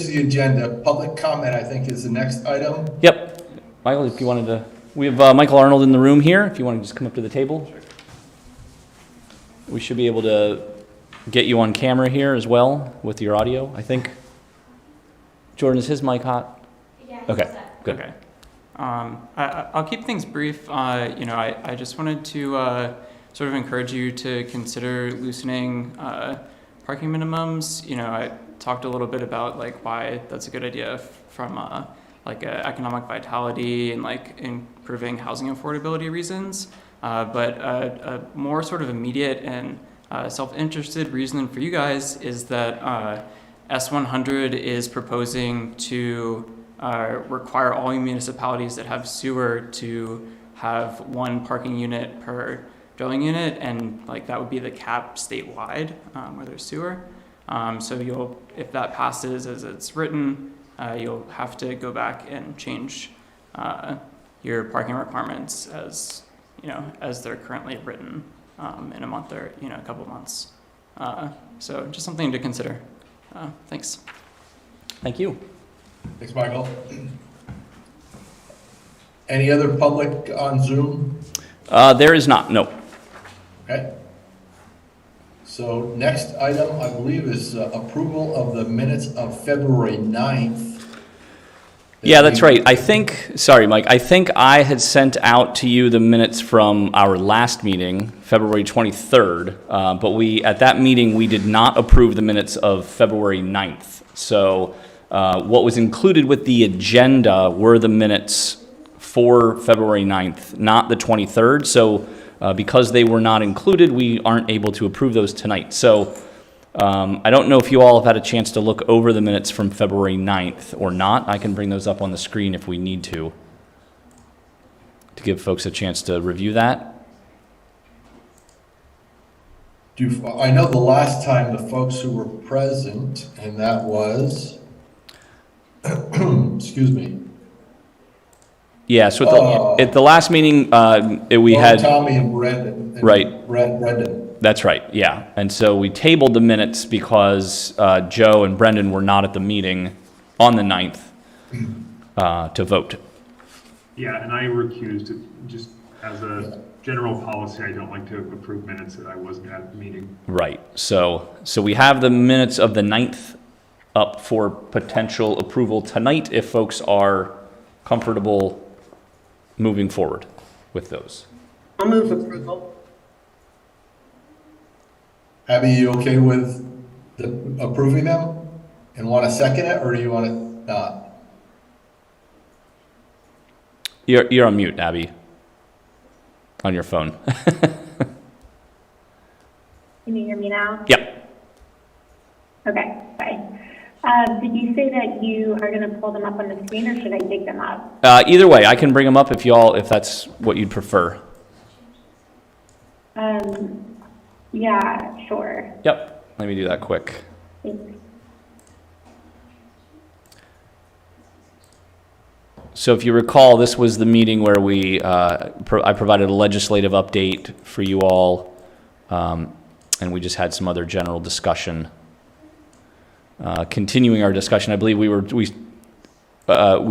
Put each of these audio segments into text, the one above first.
the agenda. Public comment, I think, is the next item. Yep. Michael, if you wanted to, we have Michael Arnold in the room here. If you want to just come up to the table. Sure. We should be able to get you on camera here as well with your audio, I think. Jordan, is his mic hot? Yeah. Okay, good. Okay. I'll keep things brief. I just wanted to sort of encourage you to consider loosening parking minimums. I talked a little bit about like why that's a good idea from economic vitality and like improving housing affordability reasons. But a more sort of immediate and self-interested reason for you guys is that S100 is proposing to require all municipalities that have sewer to have one parking unit per dwelling unit, and like that would be the cap statewide where there's sewer. So if that passes as it's written, you'll have to go back and change your parking requirements as they're currently written in a month or a couple months. So just something to consider. Thanks. Thank you. Thanks, Michael. Any other public on Zoom? There is not, no. Okay. So next item, I believe, is approval of the minutes of February 9th. Yeah, that's right. Sorry, Mike, I think I had sent out to you the minutes from our last meeting, February 23rd, but at that meeting, we did not approve the minutes of February 9th. So what was included with the agenda were the minutes for February 9th, not the 23rd. So because they were not included, we aren't able to approve those tonight. So I don't know if you all have had a chance to look over the minutes from February 9th or not. I can bring those up on the screen if we need to give folks a chance to review that. I know the last time the folks who were present, and that was, excuse me. Yeah, so at the last meeting, we had Tommy and Brendan. Right. Brendan. That's right, yeah. And so we tabled the minutes because Joe and Brendan were not at the meeting on the 9th to vote. Yeah, and I recused it just as a general policy. I don't like to approve minutes that I wasn't at the meeting. Right, so we have the minutes of the 9th up for potential approval tonight if folks are comfortable moving forward with those. I'll move approval. Abby, you okay with approving them and want to second it, or do you want to not? You're on mute, Abby, on your phone. Can you hear me now? Yep. Okay, fine. Did you say that you are going to pull them up on the screen, or should I dig them up? Either way, I can bring them up if that's what you'd prefer. Yeah, sure. Yep, let me do that quick. Thanks. So if you recall, this was the meeting where I provided a legislative update for you all, and we just had some other general discussion. Continuing our discussion, I believe we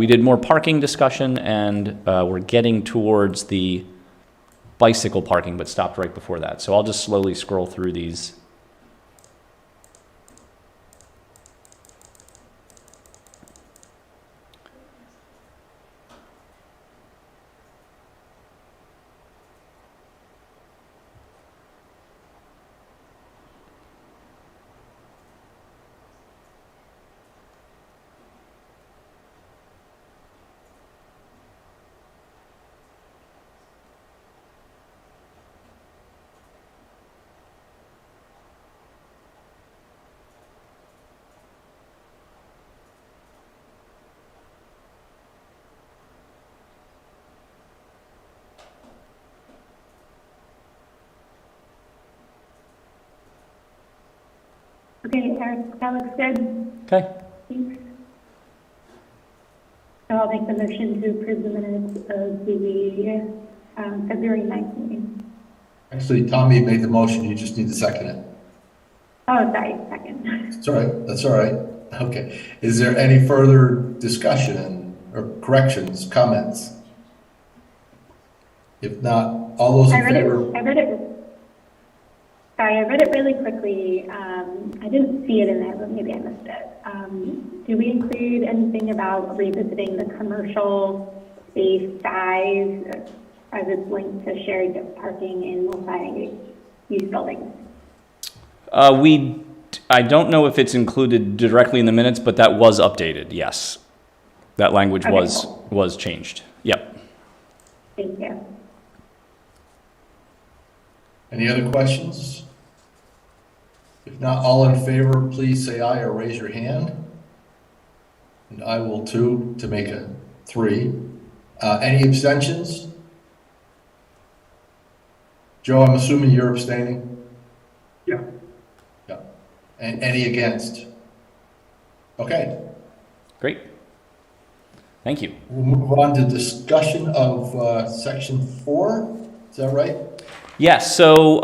did more parking discussion, and we're getting towards the bicycle parking, but stopped right before that. So I'll just slowly scroll through these. Okay, Eric, that looks good. Okay. Thanks. So I'll make the motion to approve the minutes of the February 9th meeting. Actually, Tommy made the motion. You just need to second it. Oh, sorry, second. It's all right. That's all right. Okay. Is there any further discussion or corrections, comments? If not, all those I in read favor? it, I read it, sorry, I read it really quickly. I didn't see it in there, but maybe I missed it. Do we include anything about revisiting the commercial space size as it's linked to shared parking in multi-use buildings? I don't know if it's included directly in the minutes, but that was updated, yes. That language Okay, cool. was changed. Yep. Thank you. Any other questions? If not, all in favor, please say aye or raise your hand. And I will too, to make a 3. Any abstentions? Joe, I'm assuming you're abstaining? Yeah. Yeah. And any against? Okay. Great. Thank you. We'll move on to discussion of section 4. Is that right? Yes, so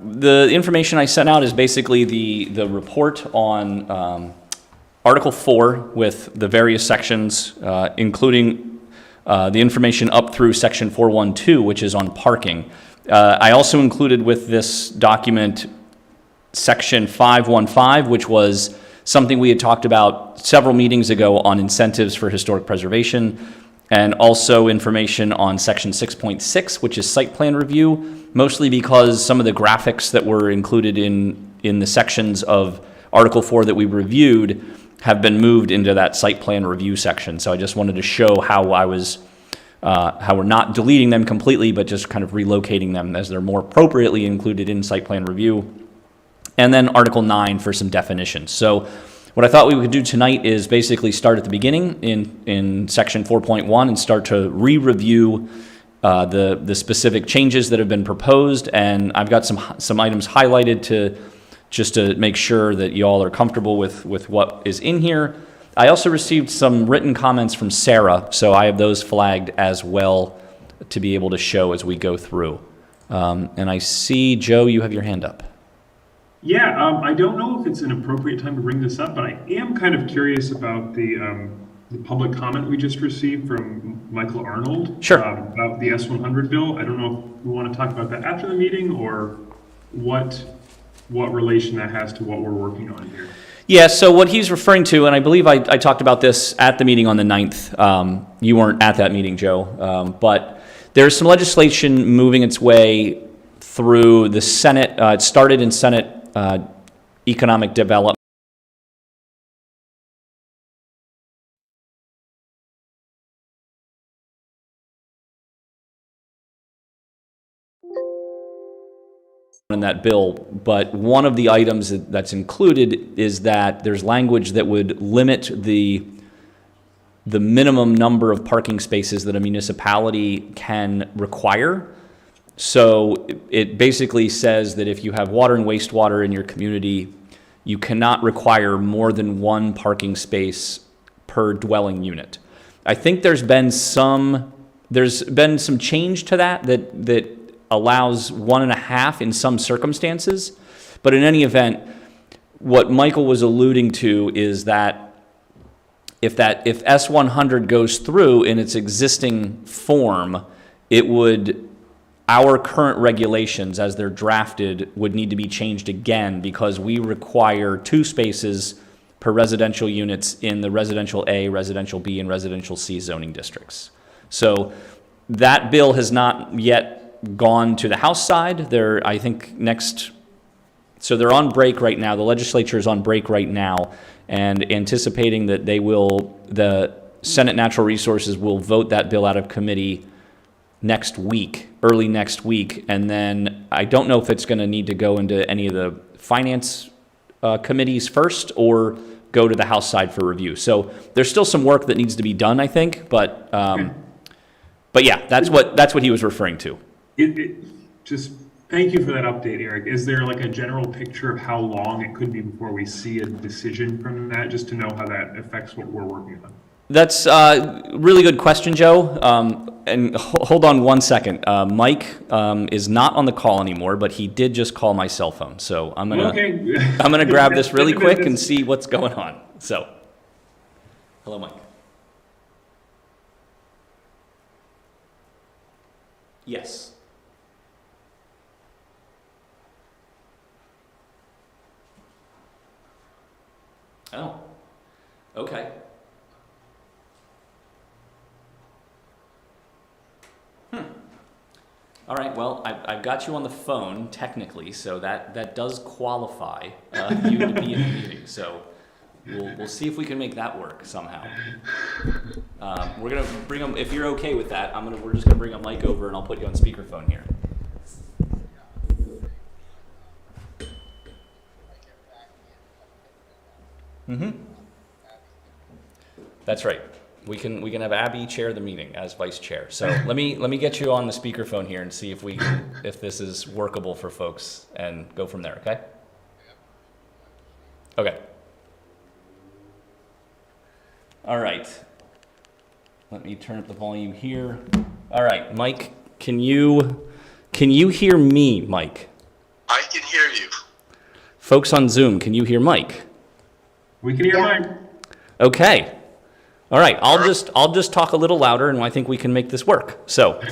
the information I sent out is basically the report on Article 4 with the various sections, including the information up through Section 412, which is on parking. I also included with this document Section 515, which was something we had talked about several meetings ago on incentives for historic preservation, and also information on Section 6.6, which is site plan review, mostly because some of the graphics that were included in the sections of Article 4 that we reviewed have been moved into that site plan review section. So I just wanted to show how we're not deleting them completely, but just kind of relocating them as they're more appropriately included in site plan review. And then Article 9 for some definitions. So what I thought we could do tonight is basically start at the beginning in Section 4.1 and start to re-review the specific changes that have been proposed. And I've got some items highlighted just to make sure that you all are comfortable with what is in here. I also received some written comments from Sarah, so I have those flagged as well to be able to show as we go through. And I see, Joe, you have your hand up. Yeah, I don't know if it's an appropriate time to bring this up, but I am kind of curious about the public comment we just received from Michael Arnold. Sure. About the S100 bill. I don't know if we want to talk about that after the meeting or what relation that has to what we're working on here. Yeah, so what he's referring to, and I believe I talked about this at the meeting on the 9th. You weren't at that meeting, Joe, but there's some legislation moving its way through the Senate. It started in Senate Economic Development. In that bill, but one of the items that's included is that there's language that would limit the minimum number of parking spaces that a municipality can require. So it basically says that if you have water and wastewater in your community, you cannot require more than one parking space per dwelling unit. I think there's been some change to that allows 1.5 in some circumstances. But in any event, what Michael was alluding to is that if S100 goes through in its existing form, our current regulations as they're drafted would need to be changed again because we require 2 spaces per residential units in the residential A, residential B, and residential C zoning districts. So that bill has not yet gone to the House side. They're on break right now. The legislature is on break right now and anticipating that the Senate Natural Resources will vote that bill out of committee early next week. And then I don't know if it's going to need to go into any of the finance committees first or go to the House side for review. So there's still some work that needs to be done, I think. But yeah, that's what he was referring to. Just thank you for that update, Eric. Is there like a general picture of how long it could be before we see a decision from that, just to know how that affects what we're working on? That's a really good question, Joe. hold on one second. Mike is not on the call anymore, but he did just call my cell phone. So I'm gonna grab this really quick and see what's going on. So, hello, Mike. Yes. Oh, okay. All right, well, I've got you on the phone, technically, so that does qualify you to be in the meeting. So we'll see if we can make that work somehow. We're going to bring them, if you're okay with that, we're just going to bring a mic over and I'll put you on speakerphone here. Mm-hmm. That's right. We can have Abby chair the meeting as vice chair. So let me get you on the speakerphone here and see if this is workable for folks and go from there, okay? Okay. All right. Let me turn up the volume here. All right, Mike, can you hear me, Mike? I can hear you. Folks on Zoom, can you hear Mike? We can hear mine. Okay. All right, I'll just talk a little louder, and I think we can make this work. So,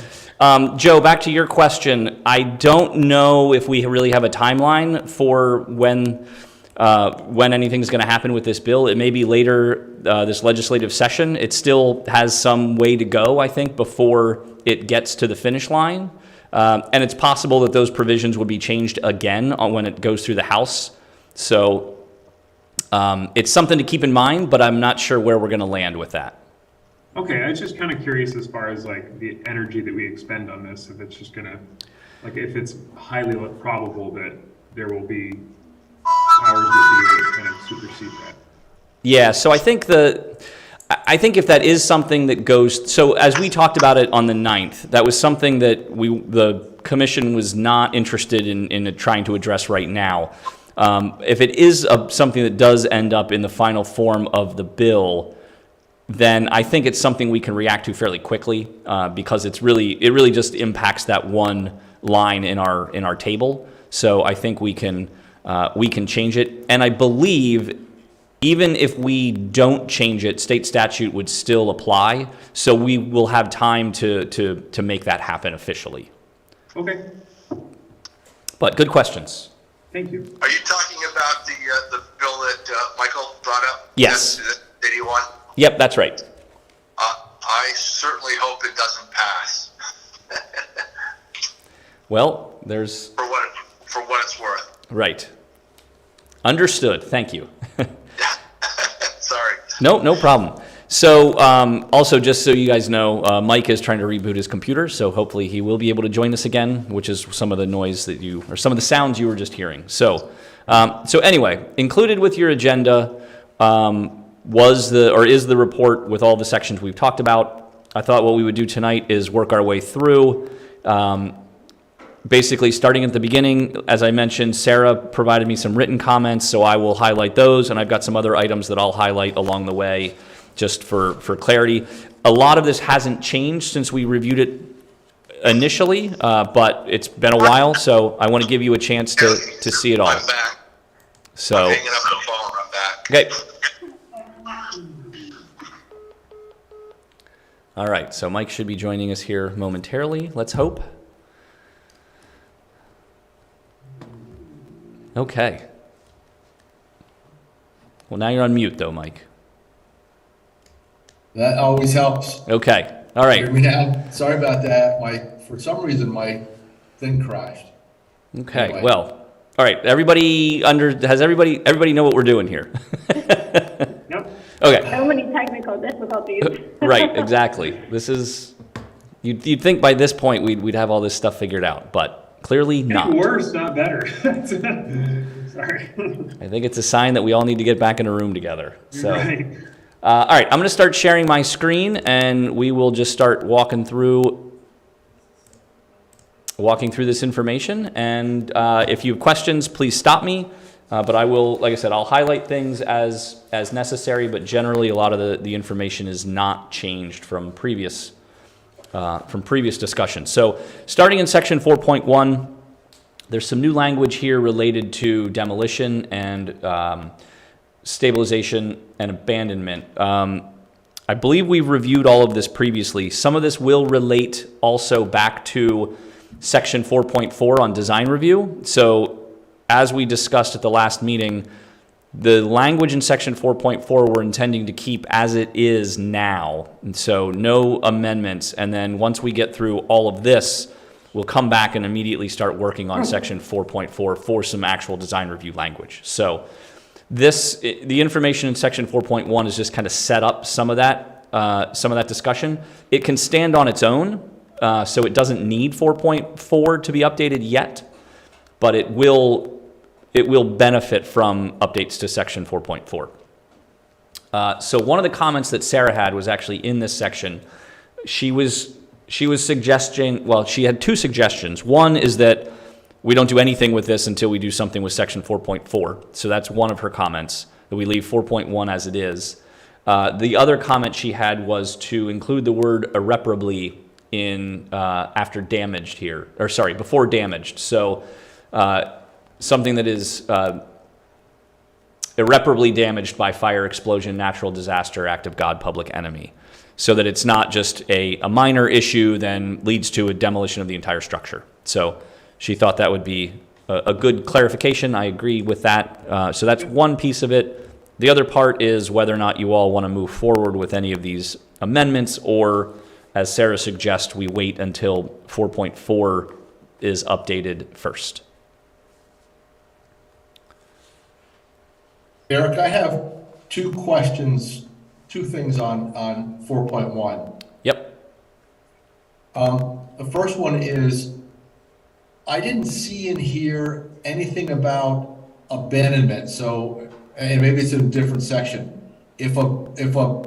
Joe, back to your question. I don't know if we really have a timeline for when anything's going to happen with this bill. It may be later this legislative session. It still has some way to go, I think, before it gets to the finish line. And it's possible that those provisions would be changed again when it goes through the House. So. It's something to keep in mind, but I'm not sure where we're going to land with that. Okay, I was just kind of curious as far as like the energy that we expend on this, if it's just going to, like if it's highly probable that there will be powers that kind of supersede that. Yeah, so I think if that is something that goes, so as we talked about it on the 9th, that was something that the commission was not interested in trying to address right now. If it is something that does end up in the final form of the bill, then I think it's something we can react to fairly quickly because it really just impacts that one line in our table. So I think we can change it, and I believe even if we don't change it, state statute would still apply. So we will have time to make that happen officially. Okay. But good questions. Thank you. Are you talking about the bill that Michael brought up? Yes. The city one? Yep, that's right. I certainly hope it doesn't pass. Well, there's... For what it's worth. Right. Understood. Thank you. Sorry. No problem. So also, just so you guys know, Mike is trying to reboot his computer, so hopefully he will be able to join us again, which is some of the noise or some of the sounds you were just hearing. So anyway, included with your agenda is the report with all the sections we've talked about. I thought what we would do tonight is work our way through. Basically, starting at the beginning, as I mentioned, Sarah provided me some written comments, so I will highlight those, and I've got some other items that I'll highlight along the way, just for clarity. A lot of this hasn't changed since we reviewed it initially, but it's been a while, so I want to give you a chance to see it all. I'm back. So, I'm hanging up the phone. I'm back. okay. All right, so Mike should be joining us here momentarily, let's hope. Okay. Well, now you're on mute, though, Mike. That always helps. Okay. All right. Hear me now? Sorry about that. For some reason, my thing crashed. Okay. Anyway. Well, all right. Everybody know what we're doing here? Yep. Okay. So many technical difficulties. Right. Exactly. This is. You'd think by this point we'd have all this stuff figured out, but clearly not. Getting worse, not better. Sorry. I think it's a sign that we all need to get back in a room together. So. Right. All right, I'm going to start sharing my screen, and we will just start walking through this information. And if you have questions, please stop me. But I will, like I said, I'll highlight things as necessary. But generally, a lot of the information is not changed from previous from previous discussion. So starting in section 4.1, there's some new language here related to demolition and stabilization and abandonment. I believe we've reviewed all of this previously. Some of this will relate also back to section 4.4 on design review. So as we discussed at the last meeting, the language in section 4.4 we're intending to keep as it is now. And so no amendments. And then once we get through all of this, we'll come back and immediately start working on section 4.4 for some actual design review language. So the information in section 4.1 is just kind of set up some of that discussion. It can stand on its own, so it doesn't need 4.4 to be updated yet, but it will benefit from updates to section 4.4. So one of the comments that Sarah had was actually in this section. She was suggesting, well, she had two suggestions. One is that we don't do anything with this until we do something with section 4.4. So that's one of her comments, that we leave 4.1 as it is. The other comment she had was to include the word irreparably in after damaged here, or sorry, before damaged. So something that is irreparably damaged by fire, explosion, natural disaster, act of God, public enemy. So that it's not just a minor issue then leads to a demolition of the entire structure. So she thought that would be a good clarification. I agree with that. So that's one piece of it. The other part is whether or not you all want to move forward with any of these amendments, or, as Sarah suggests, we wait until 4.4 is updated first. Eric, I have two things on 4.1. Yep. The first one is, I didn't see in here anything about abandonment, so, and maybe it's in a different section. If a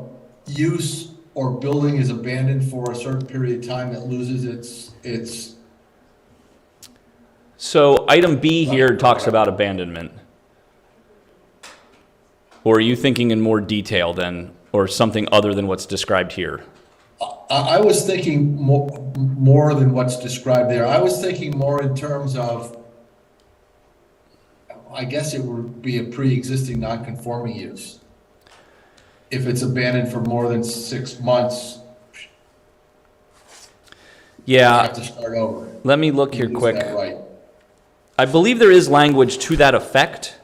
use or building is abandoned for a certain period of time, it loses its. So item B here talks about abandonment. Or are you thinking in more detail then, or something other than what's described here? I was thinking more than what's described there. I was thinking more in terms of, I guess it would be a pre-existing non-conforming use. If it's abandoned for more than 6 months, you Yeah, have to start over. let me look here Is quick. that right? I believe there is language to that effect.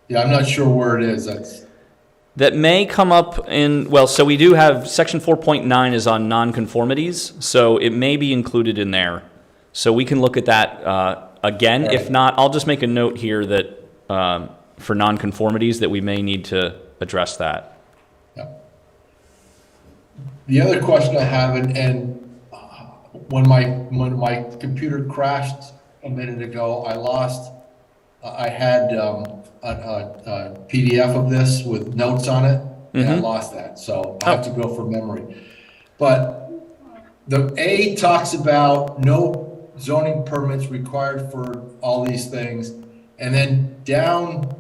Yeah, I'm not sure where it is. That may come up in, well, so we do have section 4.9 is on nonconformities, so it may be included in there. So we can look at that again. Right. If not, I'll just make a note here that for nonconformities that we may need to address that. Yeah. The other question I have, and when my computer crashed a minute ago, I had a PDF of this with notes on it, and I lost that, so I have to go from memory. But the A talks about no zoning permits required for all these things, and then down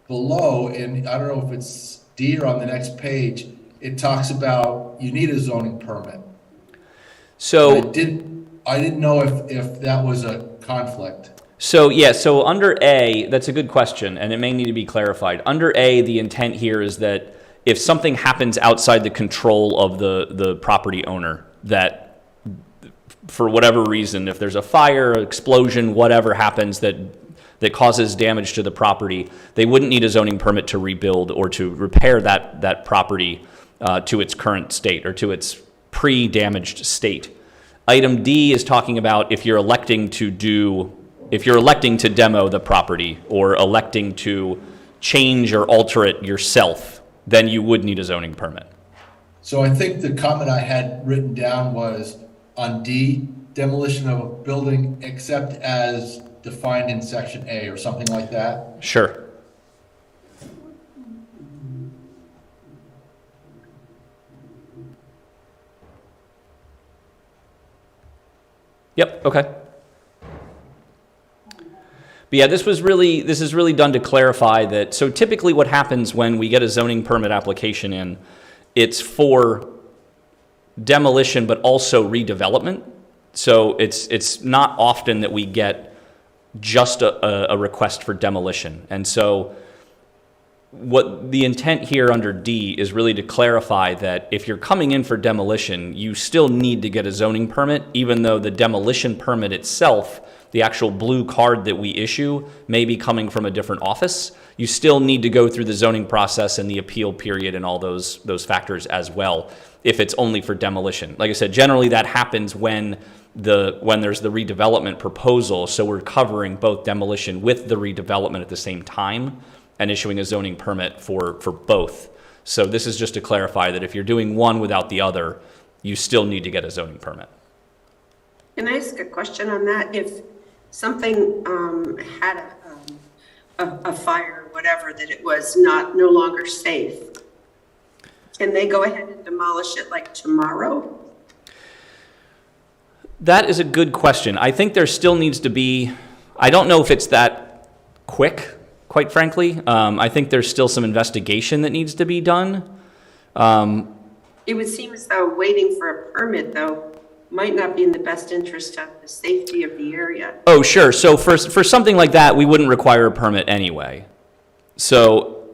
below, and I don't know if it's D or on the next page, it talks about you need a zoning permit. So I didn't know if that was a conflict. So under A, that's a good question, and it may need to be clarified. Under A, the intent here is that if something happens outside the control of the property owner, that for whatever reason, if there's a fire, explosion, whatever happens that causes damage to the property, they wouldn't need a zoning permit to rebuild or to repair that property to its current state or to its pre-damaged state. Item D is talking about if you're electing to demo the property or electing to change or alter it yourself, then you would need a zoning permit. So I think the comment I had written down was on D, demolition of a building except as defined in section A or something like that. Sure. Yep, okay. But yeah, this is really done to clarify that. So typically what happens when we get a zoning permit application in, it's for demolition, but also redevelopment. So it's not often that we get just a request for demolition. And so what the intent here under D is really to clarify that if you're coming in for demolition, you still need to get a zoning permit, even though the demolition permit itself, the actual blue card that we issue, may be coming from a different office. You still need to go through the zoning process and the appeal period and all those factors as well, if it's only for demolition. Like I said, generally that happens when there's the redevelopment proposal, so we're covering both demolition with the redevelopment at the same time and issuing a zoning permit for both. So this is just to clarify that if you're doing one without the other, you still need to get a zoning permit. Can I ask a question on that? If something had a fire or whatever, that it was no longer safe, can they go ahead and demolish it like tomorrow? That is a good question. I think there still needs to be, I don't know if it's that quick, quite frankly. I think there's still some investigation that needs to be done. It would seem as though waiting for a permit, though, might not be in the best interest of the safety of the area. Oh, sure. So for something like that, we wouldn't require a permit anyway. So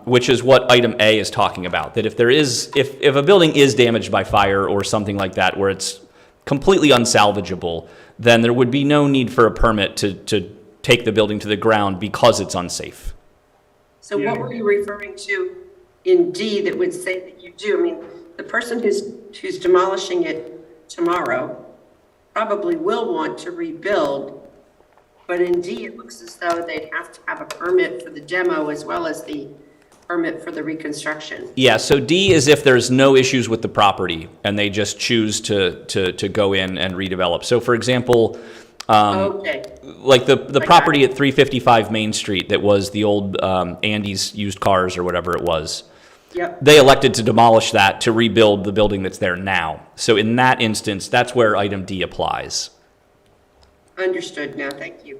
which is what item A is talking about, that if a building is damaged by fire or something like that, where it's completely unsalvageable, then there would be no need for a permit to take the building to the ground because it's unsafe. So what were you referring to in D that would say that you do? I mean, the person who's demolishing it tomorrow probably will want to rebuild, but in D it looks as though they'd have to have a permit for the demo as well as the permit for the reconstruction. Yeah, so D is if there's no issues with the property and they just choose to go in and redevelop. So for example, Okay. like the property at 355 Main Street that was the old Andy's used cars or whatever it was. Yep. They elected to demolish that to rebuild the building that's there now. So in that instance, that's where item D applies. Understood now. Thank you.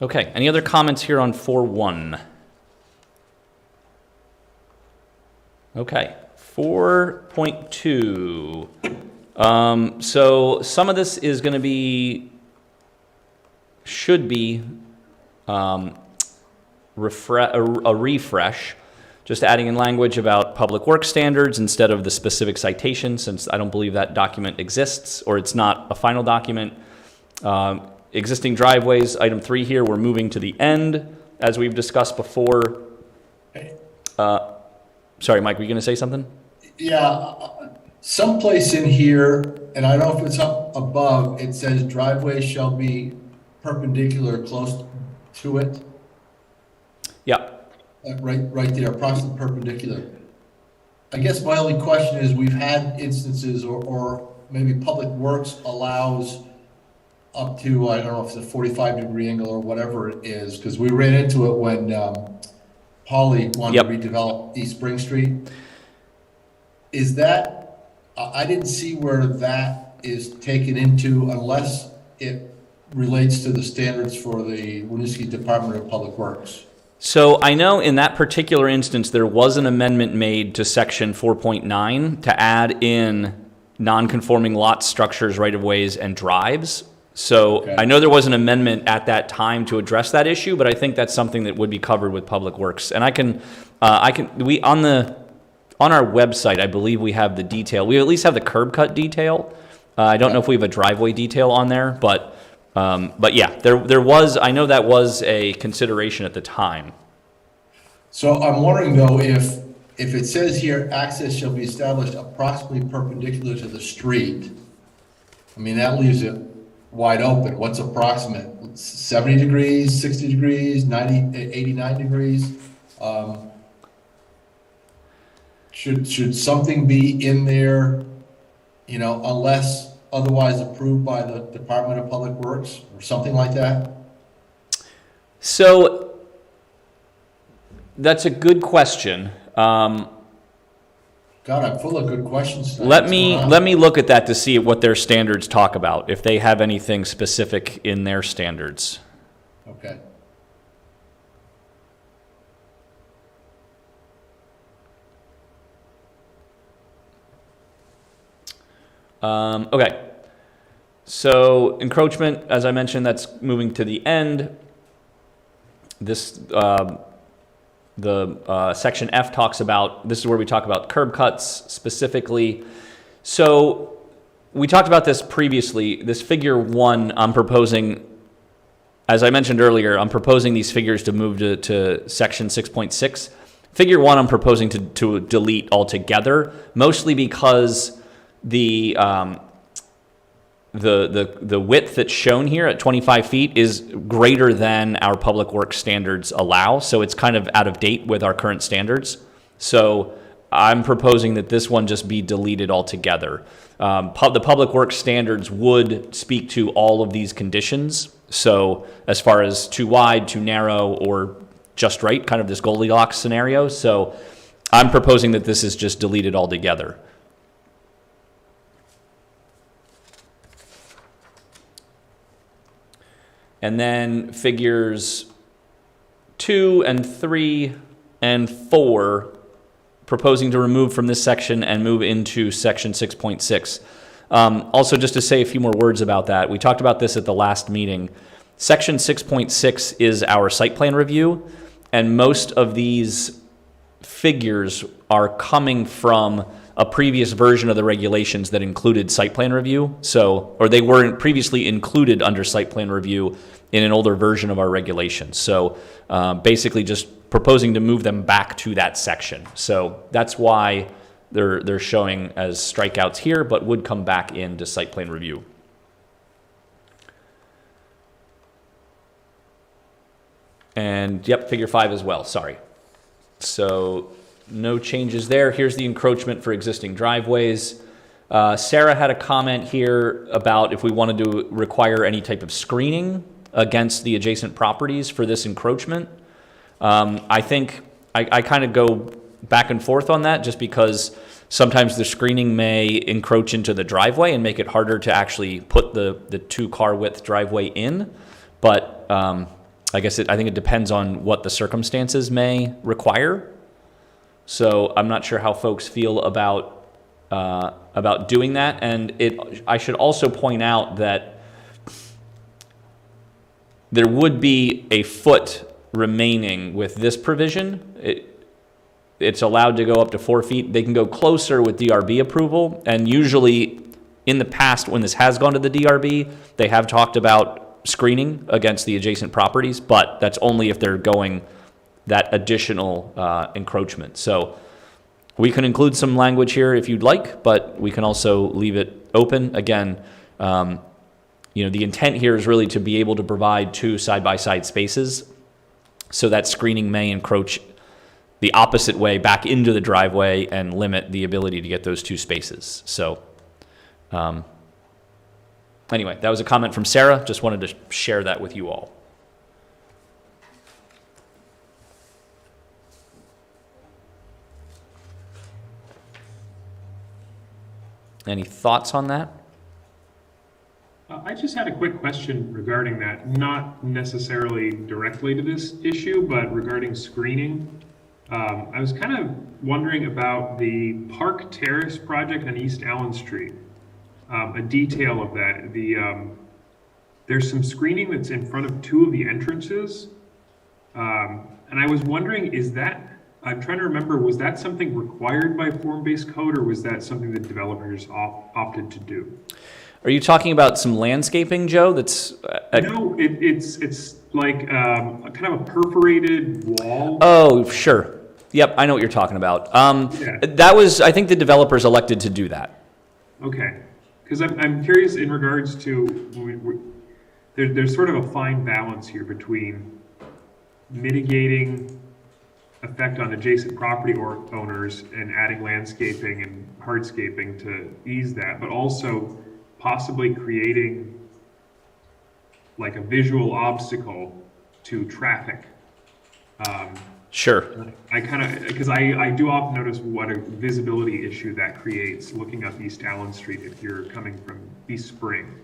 Okay, any other comments here on 4.1? Okay, 4.2. So some of this is going to should be a refresh, just adding in language about public works standards instead of the specific citation, since I don't believe that document exists, or it's not a final document. Existing driveways, item 3 here, we're moving to the end, as we've discussed before. Sorry, Mike, were you going to say something? Yeah, someplace in here, and I don't know if it's up above, it says driveway shall be perpendicular close to it. Yeah. Right there, approximately perpendicular. I guess my only question is, we've had instances, or maybe Public Works allows up to, I don't know if it's a 45-degree angle or whatever it is, because we ran into it when Polly wanted to redevelop East Spring Street. Is that, I didn't see where that is taken into, unless it relates to the standards for the Winooski Department of Public Works. So I know in that particular instance, there was an amendment made to section 4.9 to add in non-conforming lots, structures, right-of-ways, and drives. So Okay. I know there was an amendment at that time to address that issue, but I think that's something that would be covered with Public Works. And on our website, I believe we have the detail. We at least have the curb cut detail. I don't know if we have a driveway detail on there, but yeah, there was, I know that was a consideration at the time. So I'm wondering though, if it says here, access shall be established approximately perpendicular to the street, I mean, that leaves it wide open. What's approximate? 70 degrees, 60 degrees, 90, 89 degrees? Should something be in there, unless otherwise approved by the Department of Public Works or something like that? So that's a good question. God, I'm full of good questions tonight. Let What's going on? me look at that to see what their standards talk about, if they have anything specific in their standards. Okay. Okay. So encroachment, as I mentioned, that's moving to the end. This, section F talks about, this is where we talk about curb cuts specifically. So we talked about this previously. This figure 1, I'm proposing, as I mentioned earlier, I'm proposing these figures to move to section 6.6. Figure 1, I'm proposing to delete altogether, mostly because the width that's shown here at 25 feet is greater than our public works standards allow, so it's kind of out of date with our current standards. So I'm proposing that this one just be deleted altogether. The public works standards would speak to all of these conditions. So as far as too wide, too narrow, or just right, kind of this Goldilocks scenario. So I'm proposing that this is just deleted altogether. And then figures 2 and 3 and 4, proposing to remove from this section and move into section 6.6. Also, just to say a few more words about that, we talked about this at the last meeting. Section 6.6 is our site plan review, and most of these figures are coming from a previous version of the regulations that included site plan review. So, or they weren't previously included under site plan review in an older version of our regulations. So basically just proposing to move them back to that section. So that's why they're showing as strikeouts here, but would come back into site plan review. And yep, figure 5 as well, sorry. So no changes there. Here's the encroachment for existing driveways. Sarah had a comment here about if we wanted to require any type of screening against the adjacent properties for this encroachment. I think I kind of go back and forth on that just because sometimes the screening may encroach into the driveway and make it harder to actually put the 2-car width driveway in. But I guess I think it depends on what the circumstances may require. So I'm not sure how folks feel about doing that. And I should also point out that there would be a foot remaining with this provision. It's allowed to go up to 4 feet. They can go closer with DRB approval. And usually in the past, when this has gone to the DRB, they have talked about screening against the adjacent properties, but that's only if they're going that additional encroachment. So we can include some language here if you'd like, but we can also leave it open. Again, the intent here is really to be able to provide 2 side-by-side spaces, so that screening may encroach the opposite way back into the driveway and limit the ability to get those 2 spaces. So anyway, that was a comment from Sarah. Just wanted to share that with you all. Any thoughts on that? I just had a quick question regarding that, not necessarily directly to this issue, but regarding screening. I was kind of wondering about the Park Terrace project on East Allen Street. A detail of that, there's some screening that's in front of 2 of the entrances. And I was wondering, I'm trying to remember, was that something required by form-based code, or was that something that developers opted to do? Are you talking about some landscaping, Joe? That's no, it's like kind of a perforated wall. Oh, sure. Yep, I know what you're talking about. Yeah. That was, I think the developers elected to do that. Okay, because I'm curious in regards to there's sort of a fine balance here between mitigating effect on adjacent property owners and adding landscaping and hardscaping to ease that, but also possibly creating like a visual obstacle to traffic. Sure. I kind of, because I do often notice what a visibility issue that creates looking up East Allen Street if you're coming from East Spring,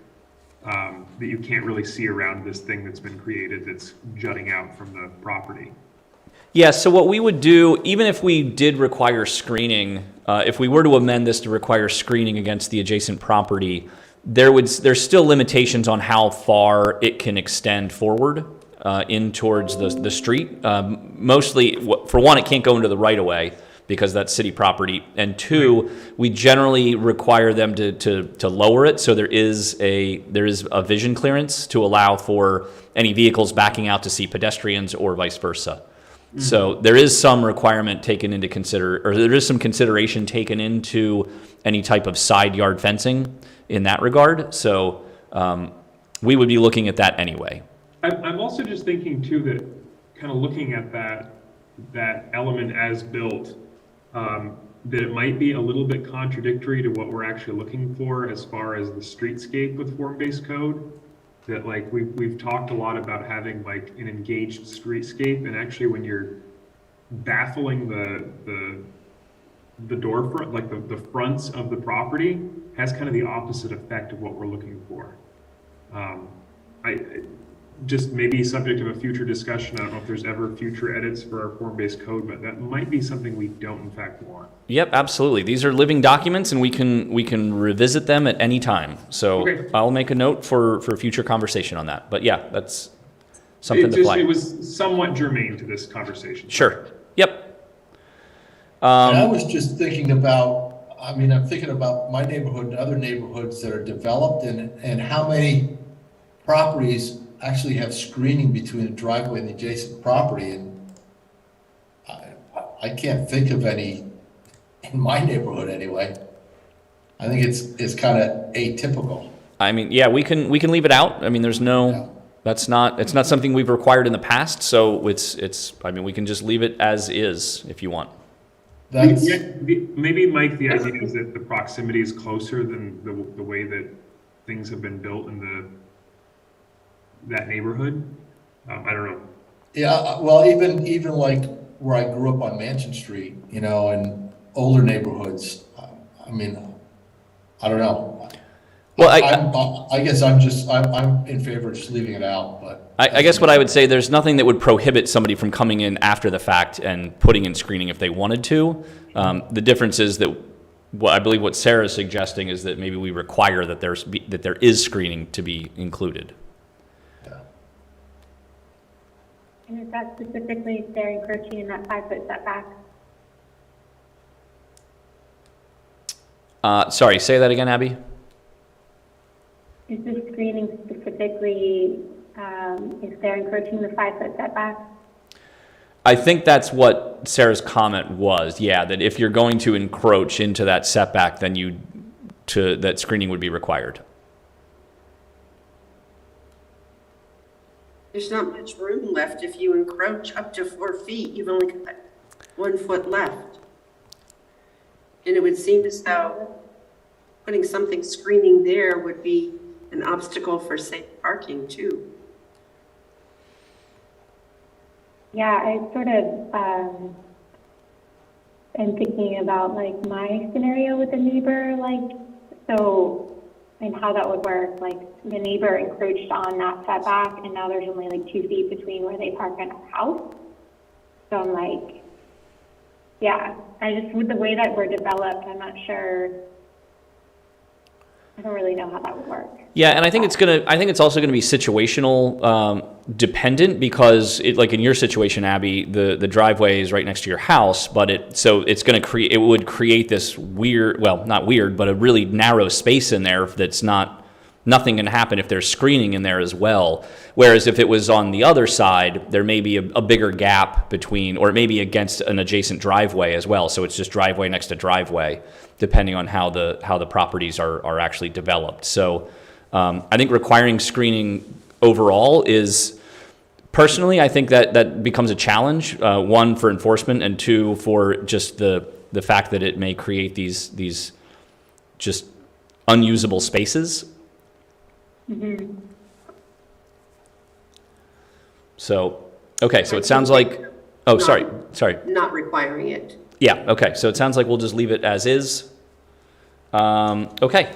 that you can't really see around this thing that's been created that's jutting out from the property. Yeah, so what we would do, even if we did require screening, if we were to amend this to require screening against the adjacent property, there's still limitations on how far it can extend forward in towards the street. Mostly, for one, it can't go into the right-of-way because that's city property, and two, we generally require them to lower it, so there is a vision clearance to allow for any vehicles backing out to see pedestrians or vice versa. So there is some requirement taken into or there is some consideration taken into any type of side yard fencing in that regard. So we would be looking at that anyway. I'm also just thinking too that kind of looking at that element as built, that it might be a little bit contradictory to what we're actually looking for as far as the streetscape with form-based code. That like we've talked a lot about having like an engaged streetscape, and actually when you're baffling the door front, like the fronts of the property, has kind of the opposite effect of what we're looking for. I just maybe subject of a future discussion. I don't know if there's ever future edits for our form-based code, but that might be something we don't in fact want. Yep, absolutely. These are living documents, and we can revisit them at any time. So Okay. I'll make a note for future conversation on that. But yeah, that's something to flag. It was somewhat germane to this conversation. Sure. Yep. And I was just thinking about, I'm thinking about my neighborhood and other neighborhoods that are developed, and how many properties actually have screening between the driveway and the adjacent property, and I can't think of any in my neighborhood anyway. I think it's kind of atypical. I mean, yeah, we can leave it out. I mean, there's no, Yeah. it's not something we've required in the past. So I mean, we can just leave it as is if you want. That's, Maybe, Mike, the idea is that the proximity is closer than the way that things have been built in that neighborhood. I don't know. yeah, well, even like where I grew up on Mansion Street, and older neighborhoods, I don't know. Well, I guess I'm in favor of just leaving it out, but. I guess what I would say, there's nothing that would prohibit somebody from coming in after the fact and putting in screening if they wanted to. The difference is that I believe what Sarah's suggesting is that maybe we require that there is screening to be included. And is that specifically if they're encroaching in that 5-foot setback? Sorry, say that again, Abby. Is this screening specifically if they're encroaching the 5-foot setback? I think that's what Sarah's comment was. Yeah, that if you're going to encroach into that setback, then that screening would be required. There's not much room left if you encroach up to 4 feet. You've only got 1 foot left. And it would seem as though putting something screening there would be an obstacle for safe parking too. Yeah, I sort of am thinking about like my scenario with the neighbor, and how that would work. Like the neighbor encroached on that setback, and now there's only like 2 feet between where they park and our house. So I'm like, yeah, with the way that we're developed, I'm not sure. I don't really know how that would work. Yeah, and I think it's also gonna be situational dependent, because like in your situation, Abby, the driveway is right next to your house, but it would create this weird, well, not weird, but a really narrow space in there that's nothing can happen if there's screening in there as well. Whereas if it was on the other side, there may be a bigger gap between, or it may be against an adjacent driveway as well. So it's just driveway next to driveway, depending on how the properties are actually developed. So I think requiring screening overall is, personally, I think that becomes a challenge. One, for enforcement, and two, for just the fact that it may create these just unusable spaces. Mm-hmm. So, okay, so it sounds like, oh, sorry. Not requiring it. Yeah, okay, so it sounds like we'll just leave it as is. Okay.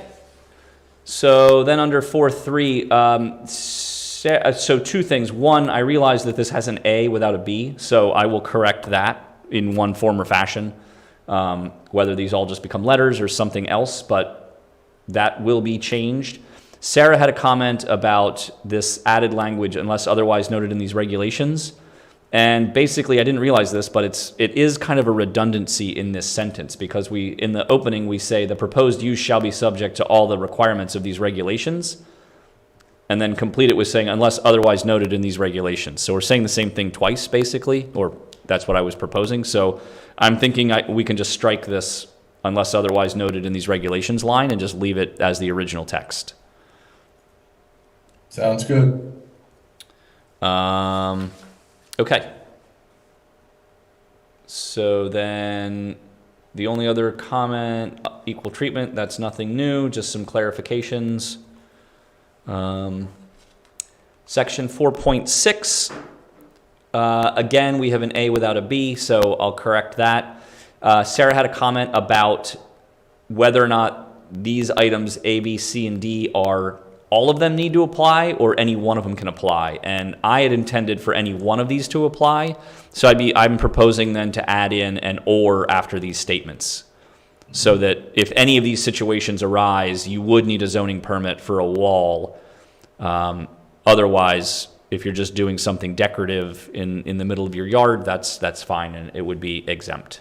So then under 4.3, So two things. One, I realize that this has an A without a B, so I will correct that in one form or fashion, whether these all just become letters or something else, but that will be changed. Sarah had a comment about this added language, unless otherwise noted in these regulations. And basically, I didn't realize this, but it is kind of a redundancy in this sentence, because in the opening we say the proposed use shall be subject to all the requirements of these regulations, and then complete it with saying unless otherwise noted in these regulations. So we're saying the same thing twice, basically, or that's what I was proposing. So I'm thinking we can just strike this unless otherwise noted in these regulations line and just leave it as the original text. Sounds good. Okay. So then the only other comment, equal treatment, that's nothing new, just some clarifications. Section 4.6, again, we have an A without a B, so I'll correct that. Sarah had a comment about whether or not these items A, B, C, and D are all of them need to apply or any one of them can apply. And I had intended for any one of these to apply. So I'm proposing then to add in an or after these statements, so that if any of these situations arise, you would need a zoning permit for a wall. Otherwise, if you're just doing something decorative in the middle of your yard, that's fine, and it would be exempt.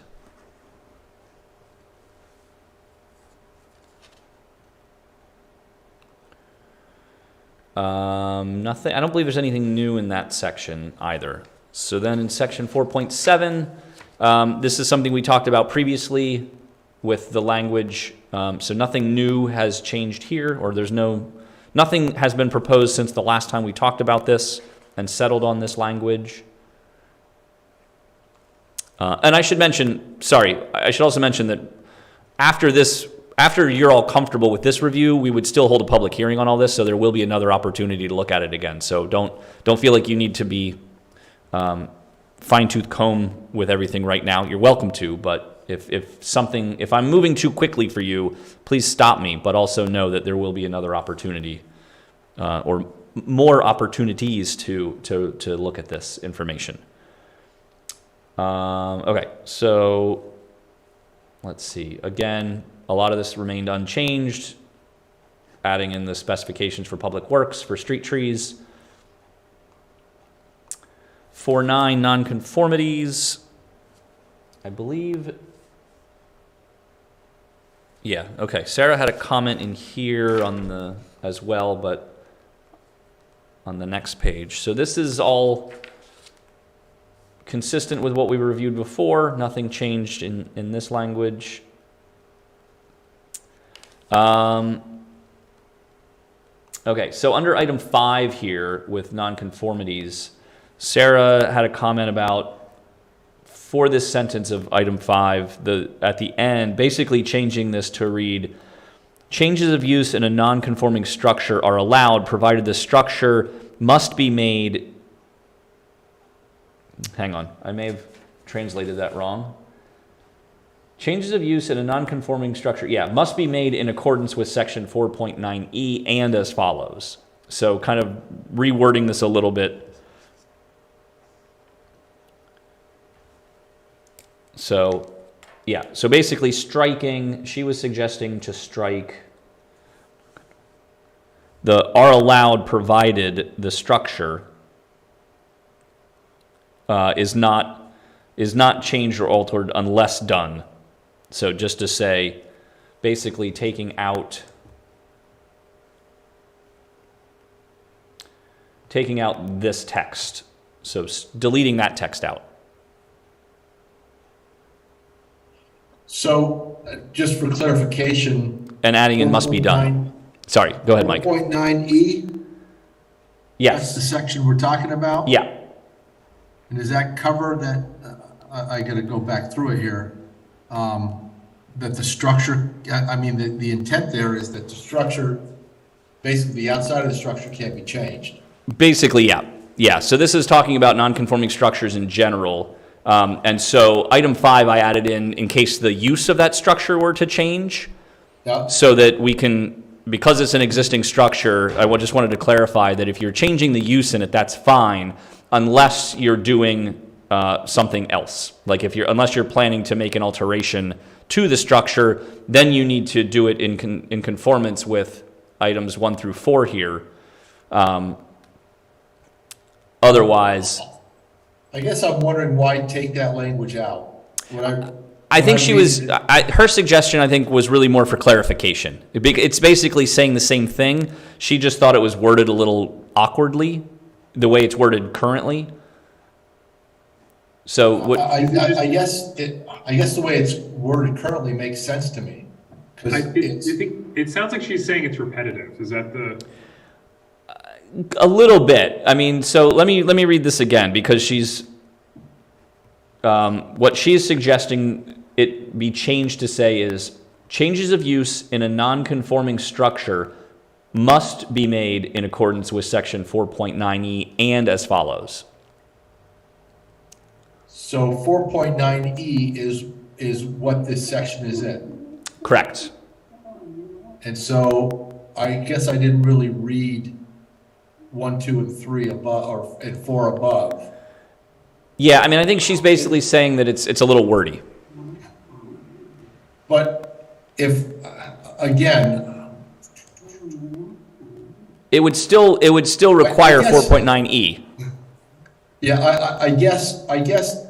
Nothing. I don't believe there's anything new in that section either. So then in section 4.7, this is something we talked about previously with the language. So nothing new has changed here, or nothing has been proposed since the last time we talked about this and settled on this language. And I should also mention that after you're all comfortable with this review, we would still hold a public hearing on all this, so there will be another opportunity to look at it again. So don't feel like you need to be fine-tooth comb with everything right now. You're welcome to, but if I'm moving too quickly for you, please stop me, but also know that there will be another opportunity or more opportunities to look at this information. Okay, so let's see. Again, a lot of this remained unchanged, adding in the specifications for public works for street trees. 4.9 nonconformities, I believe. Yeah, okay. Sarah had a comment in here as well, but on the next page. So this is all consistent with what we reviewed before. Nothing changed in this language. Okay, so under item 5 here with nonconformities, Sarah had a comment about, for this sentence of item 5, at the end, basically changing this to read, changes of use in a non-conforming structure are allowed provided the structure must be made, hang on, I may have translated that wrong. Changes of use in a non-conforming structure, must be made in accordance with section 4.9E and as follows. So kind of rewording this a little bit. So, so basically she was suggesting to strike the are allowed provided the structure is not changed or altered unless done. So just to say, basically taking out this text. So deleting that text out. So just for clarification. And adding in must be done. Sorry, go ahead, Mike. 4.9E? Yes. That's the section we're talking about? Yeah. And does that cover that, I gotta go back through it here, that the structure, the intent there is that the structure, basically the outside of the structure can't be changed. Basically, yeah. Yeah, so this is talking about non-conforming structures in general. And so item 5 I added in case the use of that structure were to change. Yeah. So that we can because it's an existing structure, just wanted to clarify that if you're changing the use in it, that's fine, unless you're doing something else. Like unless you're planning to make an alteration to the structure, then you need to do it in conformance with items 1 through 4 here. Otherwise, I guess I'm wondering why take that language out. I think her suggestion, I think, was really more for clarification. It's basically saying the same thing. She just thought it was worded a little awkwardly, the way it's worded currently. So I guess the way it's worded currently makes sense to me. It sounds like she's saying it's repetitive. Is that a little bit. I mean, so let me read this again, because she's what she's suggesting it be changed to say is changes of use in a non-conforming structure must be made in accordance with section 4.9E and as follows. So 4.9E is what this section is in. Correct. And so I guess I didn't really read 1, 2, and 3 above, and 4 above. Yeah, I mean, I think she's basically saying that it's a little wordy. But if, again, it would still require 4.9E. yeah, I guess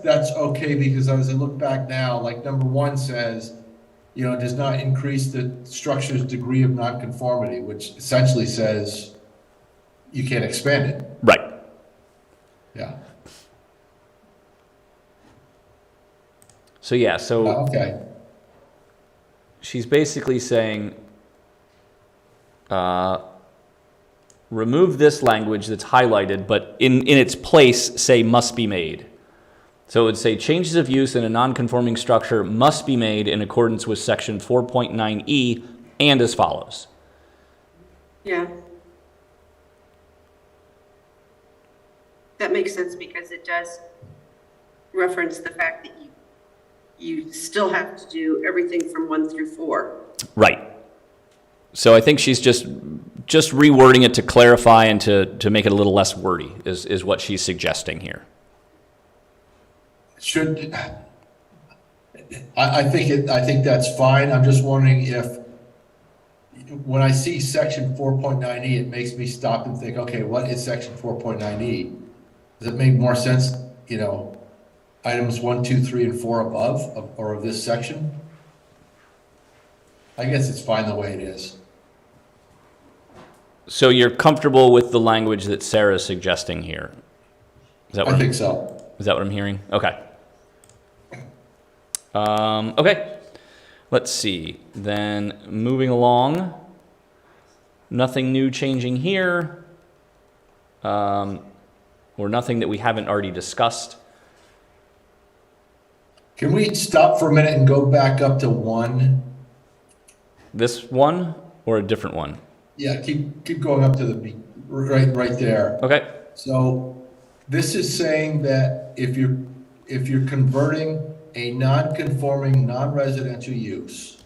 that's okay, because as I look back now, like number 1 says, does not increase the structure's degree of nonconformity, which essentially says you can't expand it. Right. Yeah. So yeah, Okay. she's basically saying remove this language that's highlighted, but in its place say must be made. So it would say changes of use in a non-conforming structure must be made in accordance with section 4.9E and as follows. Yeah. That makes sense, because it does reference the fact that you still have to do everything from 1 through 4. Right. So I think she's just rewording it to clarify and to make it a little less wordy is what she's suggesting here. I think that's fine. I'm just wondering if, when I see section 4.9E, it makes me stop and think, okay, what is section 4.9E? Does it make more sense, items 1, 2, 3, and 4 above of this section? I guess it's fine the way it is. So you're comfortable with the language that Sarah's suggesting here? I think so. Is that what I'm hearing? Okay. Okay. Let's see. Then moving along. Nothing new changing here. Or nothing that we haven't already discussed. Can we stop for a minute and go back up to 1? This one or a different one? Yeah, keep going up to the right there. Okay. So this is saying that if you're converting a non-conforming non-residential use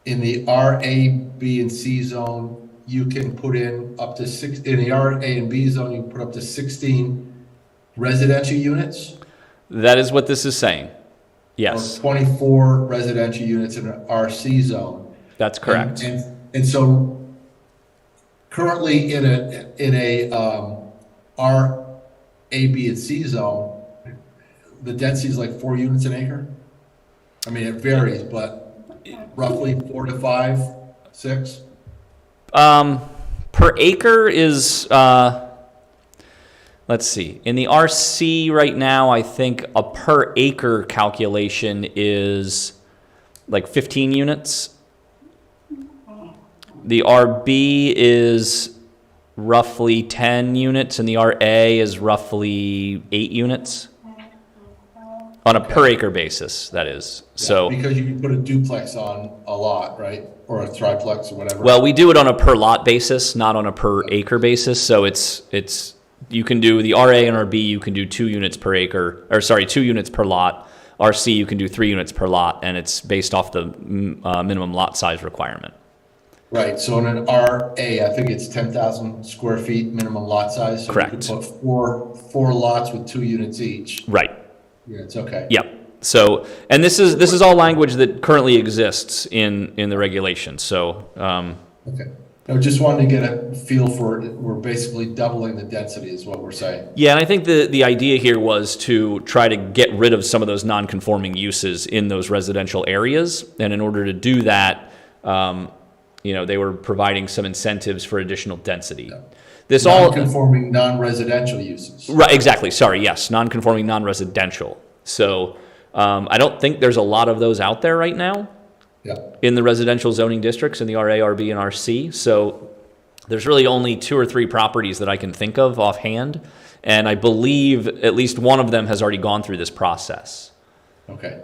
in the RA, B, and C zone, you can put in up to 6. In the RA and B zone, you can put up to 16 residential units. That is what this is saying. Yes. Or 24 residential units in an RC zone. That's correct. And so currently in a RA, B, and C zone, the density is like 4 units an acre. I mean, it varies, but roughly 4 to 5, 6. Per acre is, let's see. In the RC right now, I think a per acre calculation is like 15 units. The RB is roughly 10 units, and the RA is roughly 8 units. On a per acre basis, that is. Yeah, so because you can put a duplex on a lot, right? Or a triplex or whatever. Well, we do it on a per lot basis, not on a per acre basis. So it's you can do the RA and RB, you can do 2 units per acre, or sorry, 2 units per lot. RC, you can do 3 units per lot, and it's based off the minimum lot size requirement. Right, so in an RA, I think it's 10,000 square feet minimum lot size. So Correct. you could put four lots with 2 units each. Right. Yeah, it's okay. Yep. So, and this is all language that currently exists in the regulations. So, Okay. I just wanted to get a feel for it. We're basically doubling the density is what we're saying. yeah, and I think the idea here was to try to get rid of some of those non-conforming uses in those residential areas. And in order to do that, they were providing some incentives for additional density. This all Non-conforming, non-residential uses. right, exactly. Sorry, yes, non-conforming, non-residential. So I don't think there's a lot of those out there right now Yeah. in the residential zoning districts in the RA, RB, and RC. So there's really only 2 or 3 properties that I can think of offhand, and I believe at least one of them has already gone through this process. Okay.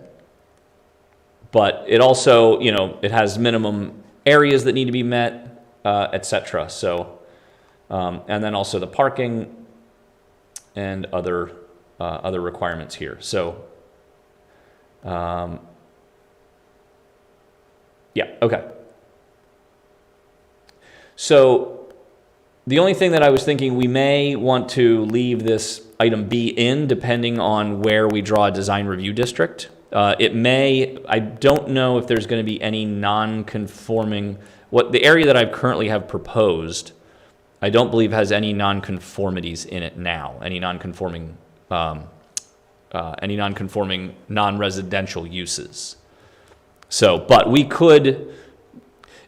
But it also, it has minimum areas that need to be met, et cetera. So, and then also the parking and other requirements here. So, yeah, okay. So the only thing that I was thinking, we may want to leave this item B in depending on where we draw a design review district. I don't know if there's going to be any non-conforming, the area that I currently have proposed, I don't believe has any non-conformities in it now, any non-conforming non-residential uses. So, but we could,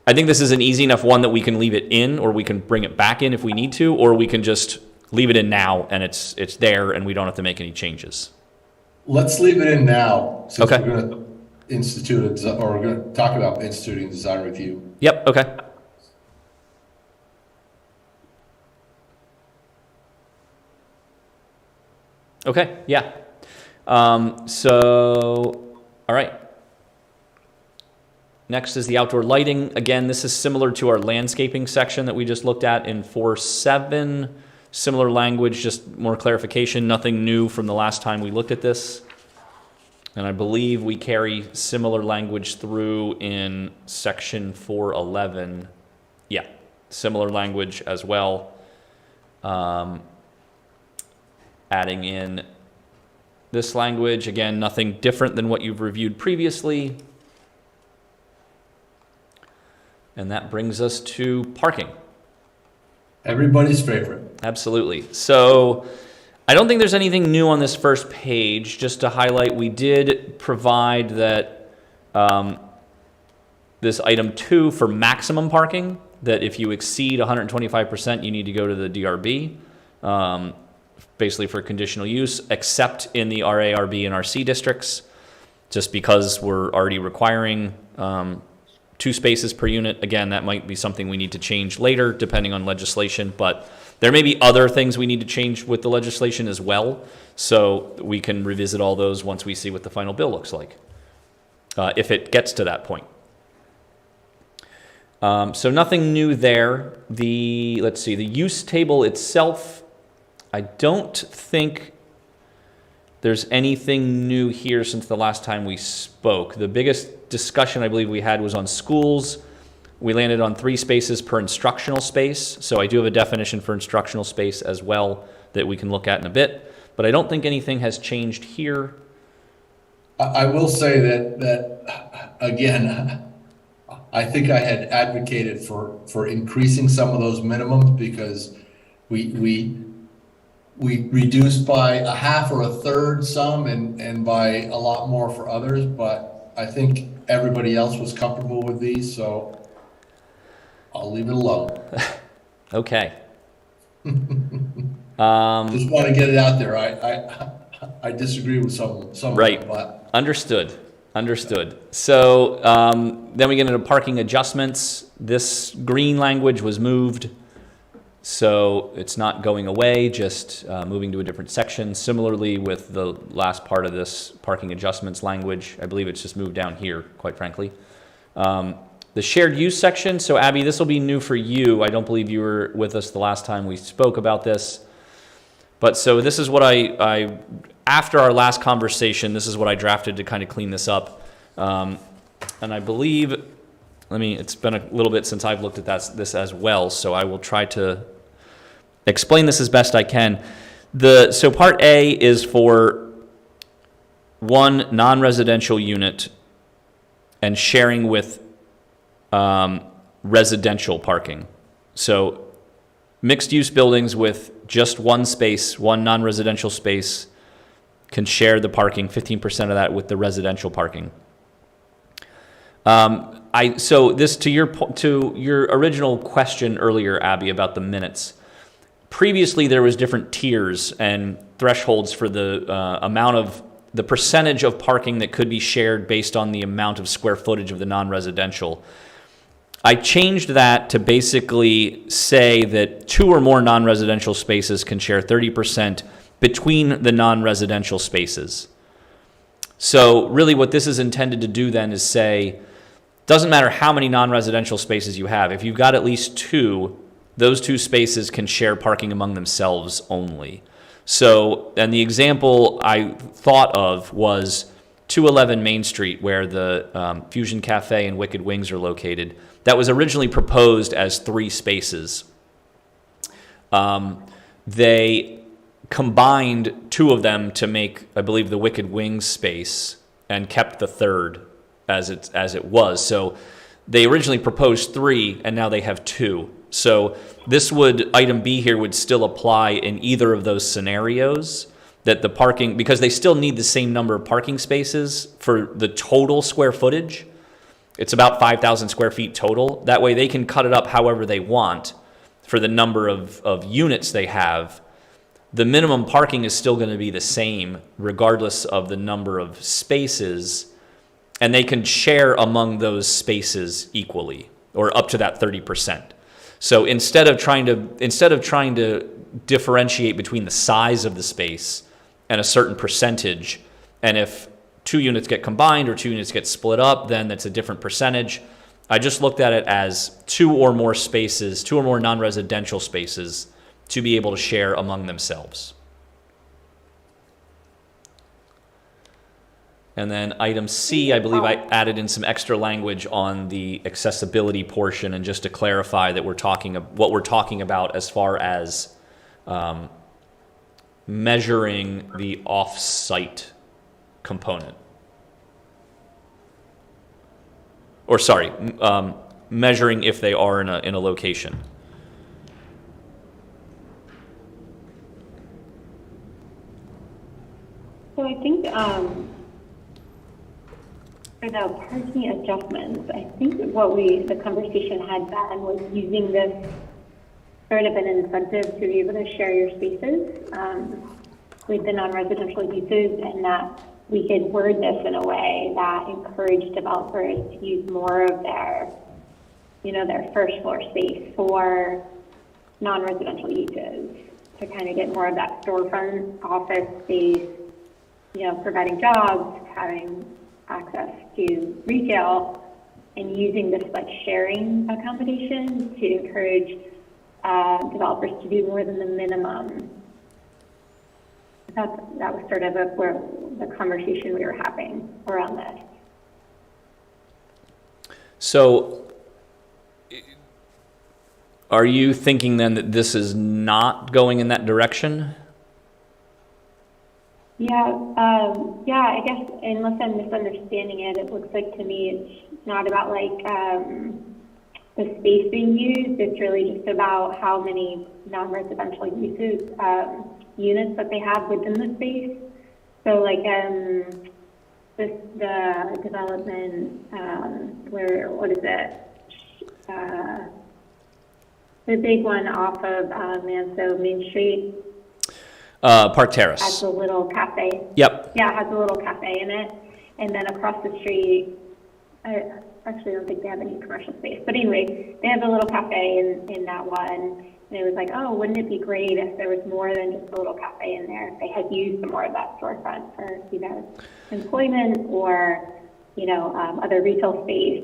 I think this is an easy enough one that we can leave it in, or we can bring it back in if we need to, or we can just leave it in now and it's there and we don't have to make any changes. Let's leave it in now, since Okay. we're going to we're going to talk about instituting design review. Yep, okay. Okay, yeah. So, all right. Next is the outdoor lighting. Again, this is similar to our landscaping section that we just looked at in 4.7. Similar language, just more clarification, nothing new from the last time we looked at this. And I believe we carry similar language through in section 4.11. Yeah, similar language as well. Adding in this language, again, nothing different than what you've reviewed previously. And that brings us to parking. Everybody's favorite. Absolutely. So I don't think there's anything new on this first page. Just to highlight, we did provide that this item 2 for maximum parking, that if you exceed 125%, you need to go to the DRB, basically for conditional use, except in the RA, RB, and RC districts, just because we're already requiring 2 spaces per unit. Again, that might be something we need to change later, depending on legislation, but there may be other things we need to change with the legislation as well, so we can revisit all those once we see what the final bill looks like, if it gets to that point. So nothing new there. Let's see, the use table itself, I don't think there's anything new here since the last time we spoke. The biggest discussion I believe we had was on schools. We landed on 3 spaces per instructional space. So I do have a definition for instructional space as well that we can look at in a bit. But I don't think anything has changed here. I will say that again, I think I had advocated for increasing some of those minimums, because we reduced by a half or a third some and by a lot more for others, but I think everybody else was comfortable with these, so I'll leave it alone. Okay. Just want to get it out there. I disagree with some Right. of them, but Understood. So then we get into parking adjustments. This green language was moved, so it's not going away, just moving to a different section. Similarly with the last part of this parking adjustments language, I believe it's just moved down here, quite frankly. The shared use section, so Abby, this will be new for you. I don't believe you were with us the last time we spoke about this. But so this is what I after our last conversation, this is what I drafted to kind of clean this up. And I believe, it's been a little bit since I've looked at this as well, so I will try to explain this as best I can. So part A is for one non-residential unit and sharing with residential parking. So mixed-use buildings with just one space, one non-residential space, can share the parking, 15% of that with the residential parking. So this, to your original question earlier, Abby, about the minutes. Previously, there was different tiers and thresholds for the percentage of parking that could be shared based on the amount of square footage of the non-residential. I changed that to basically say that 2 or more non-residential spaces can share 30% between the non-residential spaces. So really what this is intended to do then is say, doesn't matter how many non-residential spaces you have, if you've got at least 2, those 2 spaces can share parking among themselves only. So, and the example I thought of was 211 Main Street, where the Fusion Cafe and Wicked Wings are located. That was originally proposed as 3 spaces. They combined 2 of them to make, I believe, the Wicked Wings space, and kept the 3rd as it was. So they originally proposed 3, and now they have 2. So this item B here would still apply in either of those scenarios, that the parking, because they still need the same number of parking spaces for the total square footage. It's about 5,000 square feet total. That way they can cut it up however they want for the number of units they have. The minimum parking is still going to be the same regardless of the number of spaces, and they can share among those spaces equally, or up to that 30%. So instead of trying to differentiate between the size of the space and a certain percentage, and if 2 units get combined or 2 units get split up, then that's a different percentage. I just looked at it as 2 or more spaces, 2 or more non-residential spaces to be able to share among themselves. And then item C, I believe I added in some extra language on the accessibility portion, and just to clarify that what we're talking about as far as measuring the off-site component. Or sorry, measuring if they are in a location. So I think for the parking adjustments, I think the conversation had been was using this sort of an incentive to be able to share your spaces with the non-residential uses, and that we could word this in a way that encouraged developers to use more of their first floor space for non-residential uses, to kind of get more of that storefront office space, providing jobs, having access to retail, and using this like sharing accommodation to encourage developers to do more than the minimum. That was sort of where the conversation we were having around this. So are you thinking then that this is not going in that direction? I guess unless I'm misunderstanding it, it looks like to me it's not about like the space being used. It's really just about how many non-residential units that they have within the space. So like the development the big one off of Main Street. Park Terrace. Has a little cafe. Yep. Yeah, it has a little cafe in it. And then across the street, I actually don't think they have any commercial space. But anyway, they have a little cafe in that one. And it was like, oh, wouldn't it be great if there was more than just a little cafe in there? If they had used some more of that storefront for either employment or, other retail space.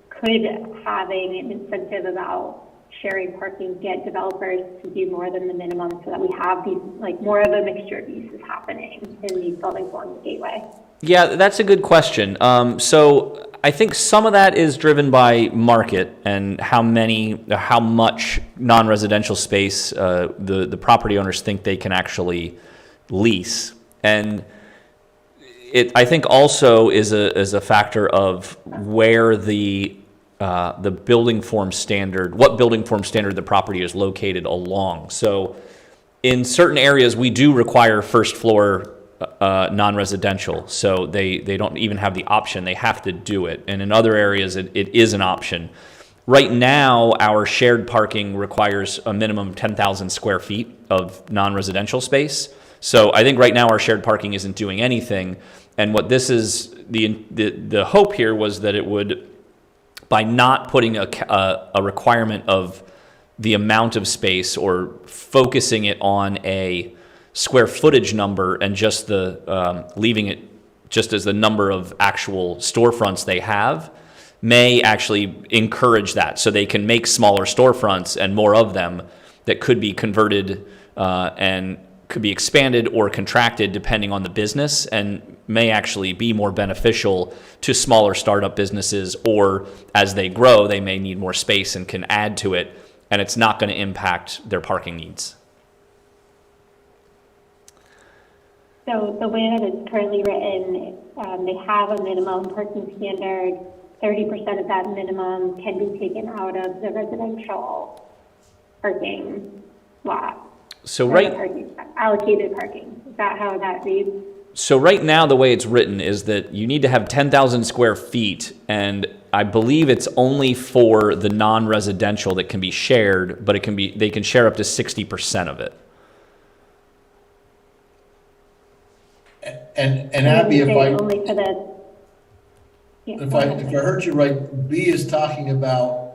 Could having an incentive about sharing parking get developers to do more than the minimum, so that we have these more of a mixture of uses happening in these buildings along the gateway? Yeah, that's a good question. So I think some of that is driven by market and how much non-residential space the property owners think they can actually lease. And I think also is a factor of where the building form standard, what building form standard the property is located along. So in certain areas, we do require first floor non-residential, so they don't even have the option, they have to do it. And in other areas, it is an option. Right now, our shared parking requires a minimum of 10,000 square feet of non-residential space. So I think right now our shared parking isn't doing anything. And what this is, the hope here was that it would, by not putting a requirement of the amount of space or focusing it on a square footage number and just leaving it just as the number of actual storefronts they have, may actually encourage that. So they can make smaller storefronts and more of them that could be converted and could be expanded or contracted depending on the business, and may actually be more beneficial to smaller startup businesses, or as they grow, they may need more space and can add to it, and it's not going to impact their parking needs. So the way that it's currently written, they have a minimum parking standard. 30% of that minimum can be taken out of the residential parking lot. So Allocated parking. Is that how that reads? So right now, the way it's written is that you need to have 10,000 square feet, and I believe it's only for the non-residential that can be shared, but they can share up to 60% of it. And Abby, only for the, yeah, if I heard you right, B is talking about,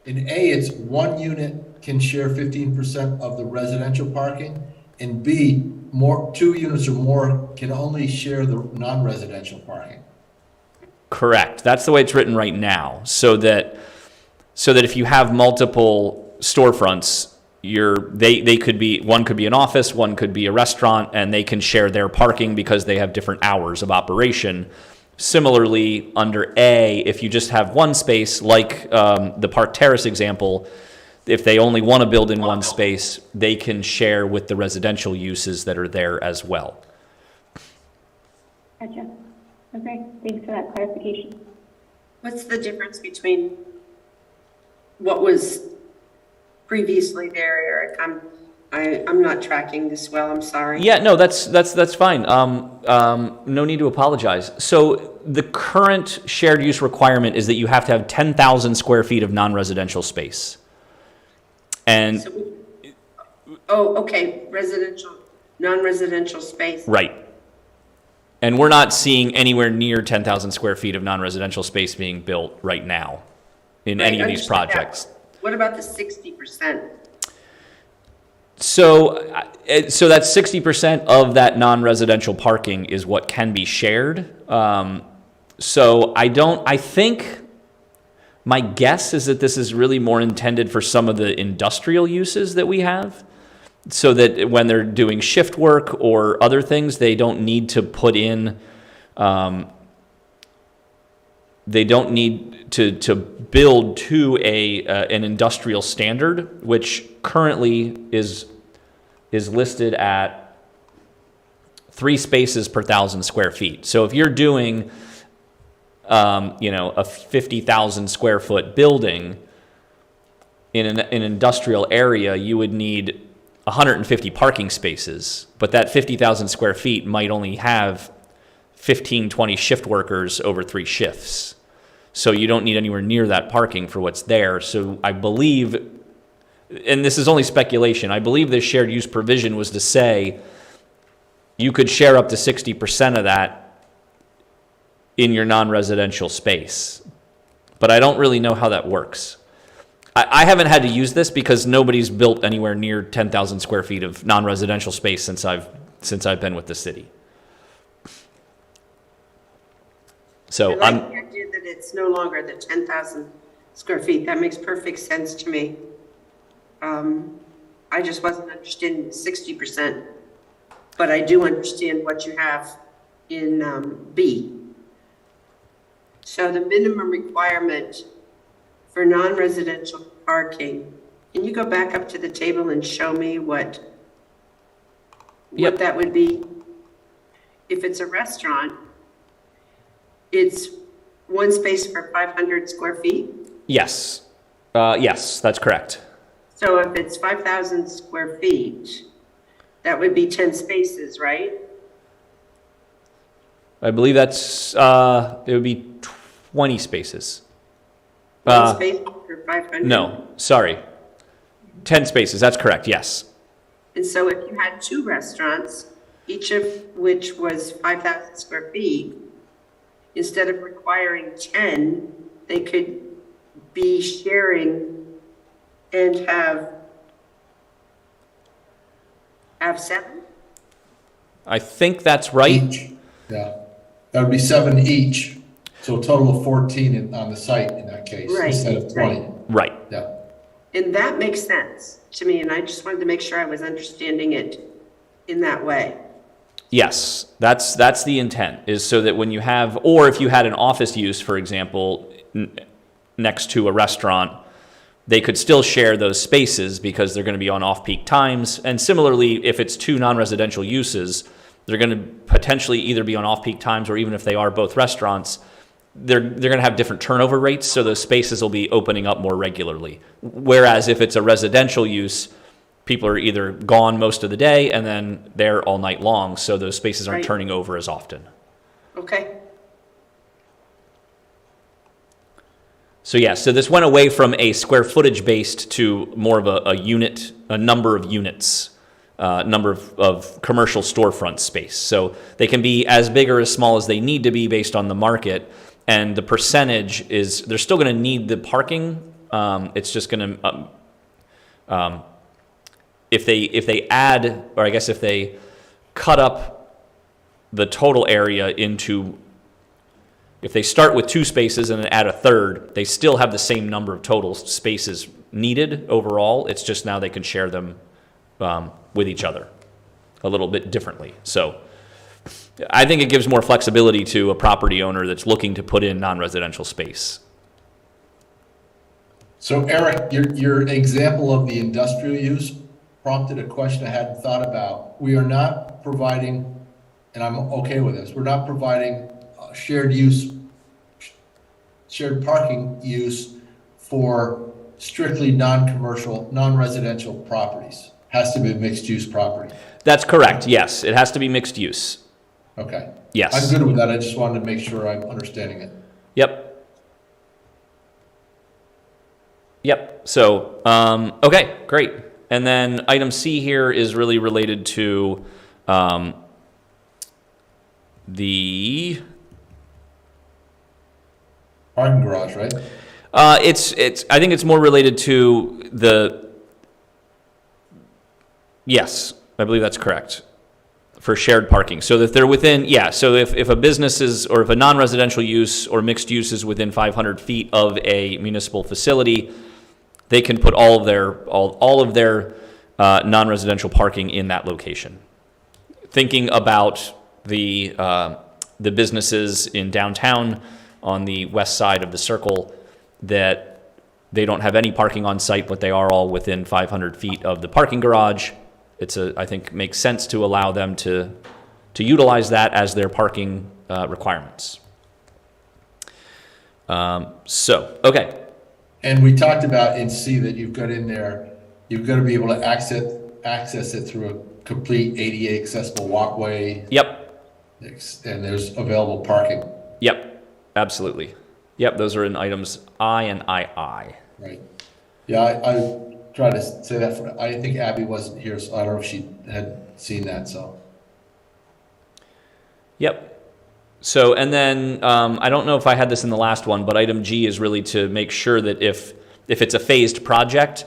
in A, it's one unit can share 15% of the residential parking. In B, two units or more can only share the non-residential parking. Correct. That's the way it's written right now. So that if you have multiple storefronts, they could be, one could be an office, one could be a restaurant, and they can share their parking because they have different hours of operation. Similarly, under A, if you just have one space, like the Park Terrace example, if they only want to build in one space, they can share with the residential uses that are there as well. Gotcha. Okay, thanks for that clarification. What's the difference between what was previously there, Eric? I'm not tracking this well, I'm sorry. Yeah, no, that's fine. No need to apologize. So the current shared use requirement is that you have to have 10,000 square feet of non-residential space. And okay, non-residential space. right. And we're not seeing anywhere near 10,000 square feet of non-residential space being built right now in any of these projects. What about the 60%? So that's 60% of that non-residential parking is what can be shared. So I think my guess is that this is really more intended for some of the industrial uses that we have, so that when they're doing shift work or other things, they don't need to put in, they don't need to build to an industrial standard, which currently is listed at 3 spaces per 1,000 square feet. So if you're doing a 50,000 square foot building in an industrial area, you would need 150 parking spaces, but that 50,000 square feet might only have 15, 20 shift workers over 3 shifts. So you don't need anywhere near that parking for what's there. So I believe, and this is only speculation, I believe this shared use provision was to say you could share up to 60% of that in your non-residential space. But I don't really know how that works. I haven't had to use this because nobody's built anywhere near 10,000 square feet of non-residential space since I've been with the city. So I like the idea that it's no longer the 10,000 square feet. That makes perfect sense to me. I just wasn't understanding the 60%, but I do understand what you have in B. So the minimum requirement for non-residential parking, can you go back up to the table and show me what Yep. that would be? If it's a restaurant, it's one space for 500 square feet? Yes. Yes, that's correct. So if it's 5,000 square feet, that would be 10 spaces, right? I believe that's, it would be 20 spaces. One space for 500? No, sorry. 10 spaces, that's correct, yes. And so if you had two restaurants, each of which was 5,000 square feet, instead of requiring 10, they could be sharing and have 7? I think that's right. Each, yeah. That would be 7 each, so a total of 14 on the site in that case, Right, instead of 20. right. Right. Yeah. And that makes sense to me, and I just wanted to make sure I was understanding it in that way. Yes, that's the intent, is so that when you have, or if you had an office use, for example, next to a restaurant, they could still share those spaces because they're going to be on off-peak times. And similarly, if it's two non-residential uses, they're going to potentially either be on off-peak times, or even if they are both restaurants, they're going to have different turnover rates, so those spaces will be opening up more regularly. Whereas if it's a residential use, people are either gone most of the day and then there all night long, so those spaces aren't Right. turning over as often. Okay, So yeah, so this went away from a square footage based to more of a unit, a number of units, number of commercial storefront space. So they can be as big or as small as they need to be based on the market. And the percentage is, they're still going to need the parking. It's just going to, if they add, or I guess if they cut up the total area into, if they start with 2 spaces and then add a third, they still have the same number of total spaces needed overall. It's just now they can share them with each other a little bit differently. So I think it gives more flexibility to a property owner that's looking to put in non-residential space. So Eric, your example of the industrial use prompted a question I hadn't thought about. We are not providing, and I'm okay with this, we're not providing shared parking use for strictly non-commercial, non-residential properties. Has to be a mixed-use property. That's correct, yes. It has to be mixed use. Okay. Yes. I'm good with that. I just wanted to make sure I'm understanding it. Yep. Yep. So, okay, great. And then item C here is really related to the Parking garage, right? it's I think it's more related to the, yes, I believe that's correct, for shared parking. So that they're within, yeah, so if a business is, or if a non-residential use or mixed use is within 500 feet of a municipal facility, they can put all of their non-residential parking in that location. Thinking about the businesses in downtown on the west side of the circle that they don't have any parking on site, but they are all within 500 feet of the parking garage. I think makes sense to allow them to utilize that as their parking requirements. Okay. And we talked about in C that you've got in there, you've got to be able to access it through a complete ADA accessible walkway. Yep. And there's available parking. Yep. Absolutely. Yep. Those are in items I and II. Right. Yeah, I tried to say that. I think Abby wasn't here, so I don't know if she had seen that, so. Yep. So, and then I don't know if I had this in the last one, but item G is really to make sure that if it's a phased project,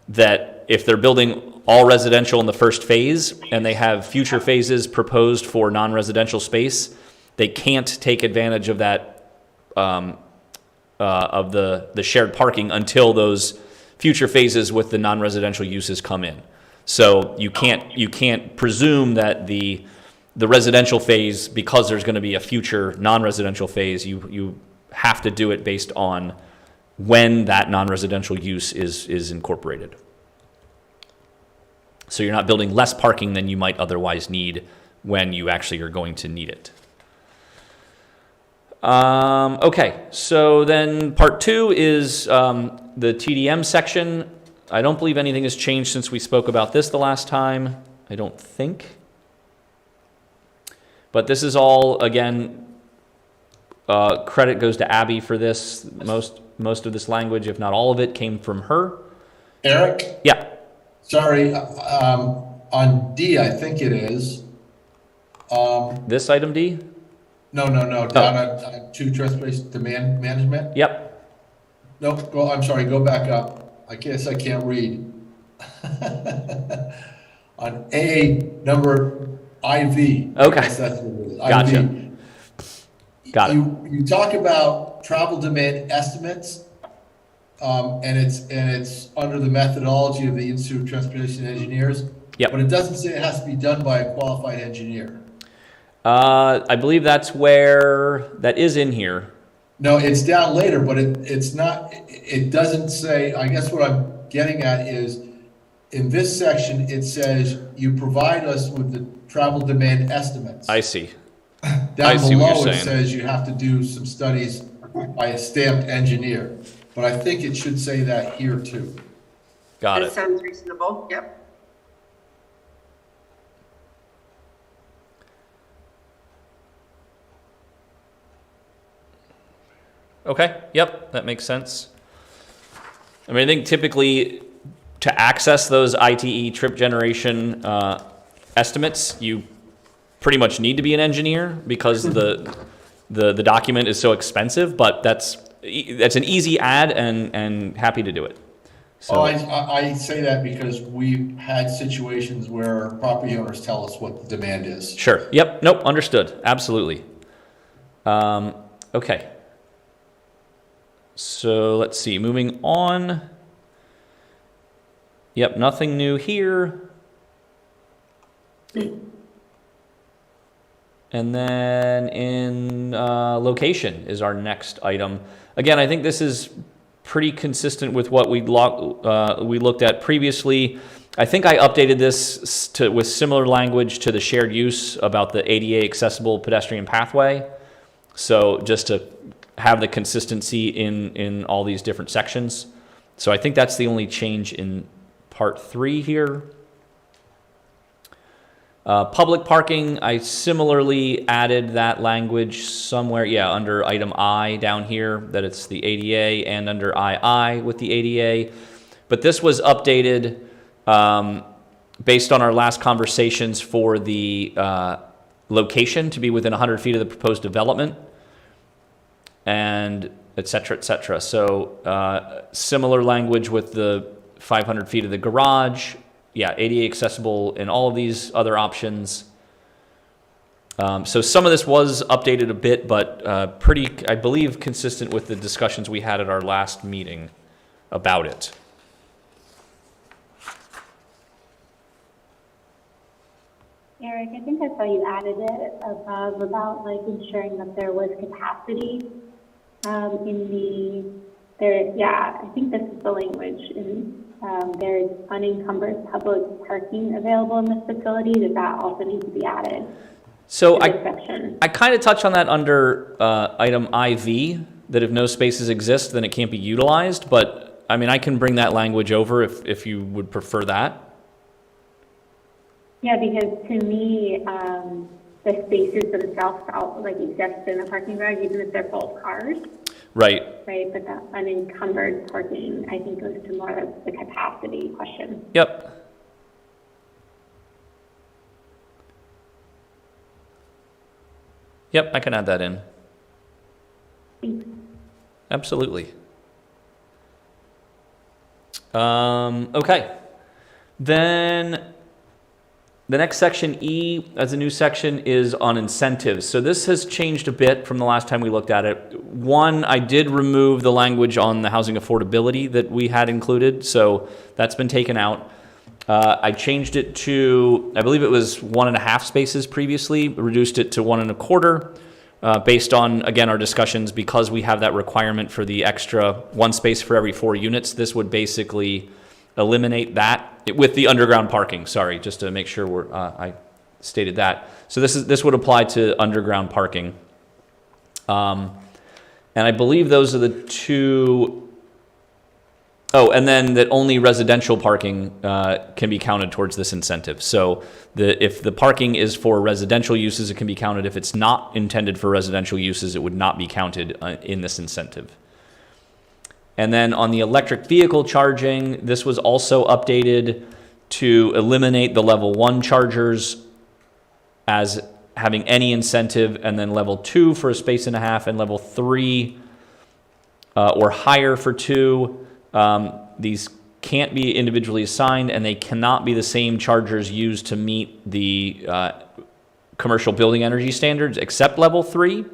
that if they're building all residential in the first phase and they have future phases proposed for non-residential space, they can't take advantage of that, of the shared parking until those future phases with the non-residential uses come in. So you can't presume that the residential phase, because there's going to be a future non-residential phase, you have to do it based on when that non-residential use is incorporated. So you're not building less parking than you might otherwise need when you actually are going to need it. Okay, so then part 2 is the TDM section. I don't believe anything has changed since we spoke about this the last time. I don't think. But this is all, again, credit goes to Abby for this. Most of this language, if not all of it, came from her. Eric? Yeah. Sorry, on D, I think it is. This item D? No, down at 2 transportation demand management. Yep. No, I'm sorry, go back up. I guess I can't read. On A, number IV. Okay. I guess that's what it is. Gotcha. IV. Got it. You talk about travel demand estimates, and it's under the methodology of the Institute of Transportation Engineers. Yep. But it doesn't say it has to be done by a qualified engineer. I believe that's where that is in here. No, it's down later, but it's not, it doesn't say, I guess what I'm getting at is, in this section, it says, you provide us with the travel demand estimates. I see. Down see what below, you're it saying. says you have to do some studies by a stamped engineer. But I think it should say that here too. Got That it. sounds reasonable, yep. Okay, yep, that makes sense. I mean, I think typically to access those ITE trip generation estimates, you pretty much need to be an engineer because the document is so expensive, but that's an easy add and happy to do it. So, Oh, I say that because we've had situations where property owners tell us what the demand is. sure, yep, nope, understood, absolutely. Okay. So let's see, moving on. Yep, nothing new here. And then in location is our next item. Again, I think this is pretty consistent with what we looked at previously. I think I updated this with similar language to the shared use about the ADA accessible pedestrian pathway. So just to have the consistency in all these different sections. So I think that's the only change in part 3 here. Public parking, I similarly added that language somewhere, under item I down here, that it's the ADA, and under II with the ADA. But this was updated based on our last conversations for the location to be within 100 feet of the proposed development, and et cetera, et cetera. So similar language with the 500 feet of the garage. Yeah, ADA accessible in all of these other options. So some of this was updated a bit, but pretty, I believe, consistent with the discussions we had at our last meeting about it. Eric, I think I saw you added it above about like ensuring that there was capacity I think this is the language in there's unencumbered public parking available in this facility. Does that also need to be added? So to this section? I kind of touch on that under item IV, that if no spaces exist, then it can't be utilized. But I mean, I can bring that language over if you would prefer that. Yeah, because to me, the spaces themselves like exist in the parking garage, even if they're full of cars. Right. Right, but the unencumbered parking, I think, goes to more of the capacity question. Yep. Yep, I can add that in. Thanks. Absolutely. Okay. Then the next section, E, as a new section, is on incentives. So this has changed a bit from the last time we looked at it. One, I did remove the language on the housing affordability that we had included, so that's been taken out. I changed it to, I believe it was 1.5 spaces previously, reduced it to 1.25. based on, again, our discussions, because we have that requirement for the extra one space for every 4 units, this would basically eliminate that with the underground parking. Sorry, just to make sure I stated that. So this would apply to underground parking. And I believe those are the two. Oh, and then that only residential parking can be counted towards this incentive. So if the parking is for residential uses, it can be counted. If it's not intended for residential uses, it would not be counted in this incentive. And then on the electric vehicle charging, this was also updated to eliminate the level 1 chargers as having any incentive, and then level 2 for a space and a half, and level 3 or higher for 2. These can't be individually assigned, and they cannot be the same chargers used to meet the commercial building energy standards except level 3.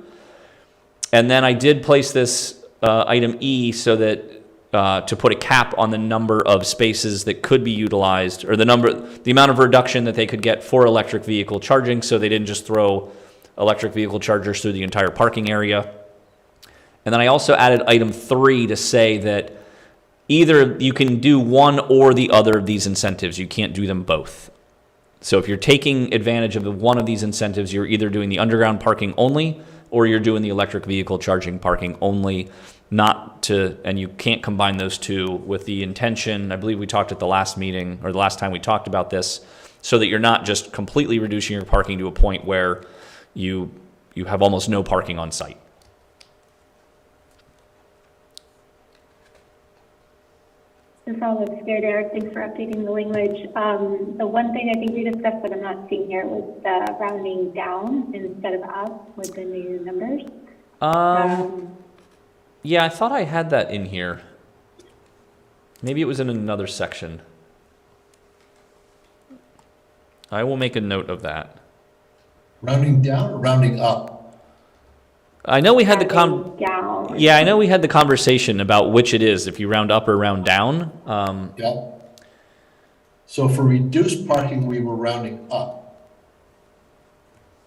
And then I did place this item E so that to put a cap on the number of spaces that could be utilized, or the amount of reduction that they could get for electric vehicle charging, so they didn't just throw electric vehicle chargers through the entire parking area. And then I also added item 3 to say that either you can do one or the other of these incentives. You can't do them both. So if you're taking advantage of one of these incentives, you're either doing the underground parking only, or you're doing the electric vehicle charging parking only, and you can't combine those two with the intention. I believe we talked at the last meeting, or the last time we talked about this, so that you're not just completely reducing your parking to a point where you have almost no parking on site. This all looks good, Eric. Thanks for updating the language. The one thing I think we discussed that I'm not seeing here was the rounding down instead of up with the new numbers. Yeah, I thought I had that in here. Maybe it was in another section. I will make a note of that. Rounding down or rounding up? I know we had Rounding down. Yeah, I know we had the conversation about which it is, if you round up or round down. Yeah. So for reduced parking, we were rounding up.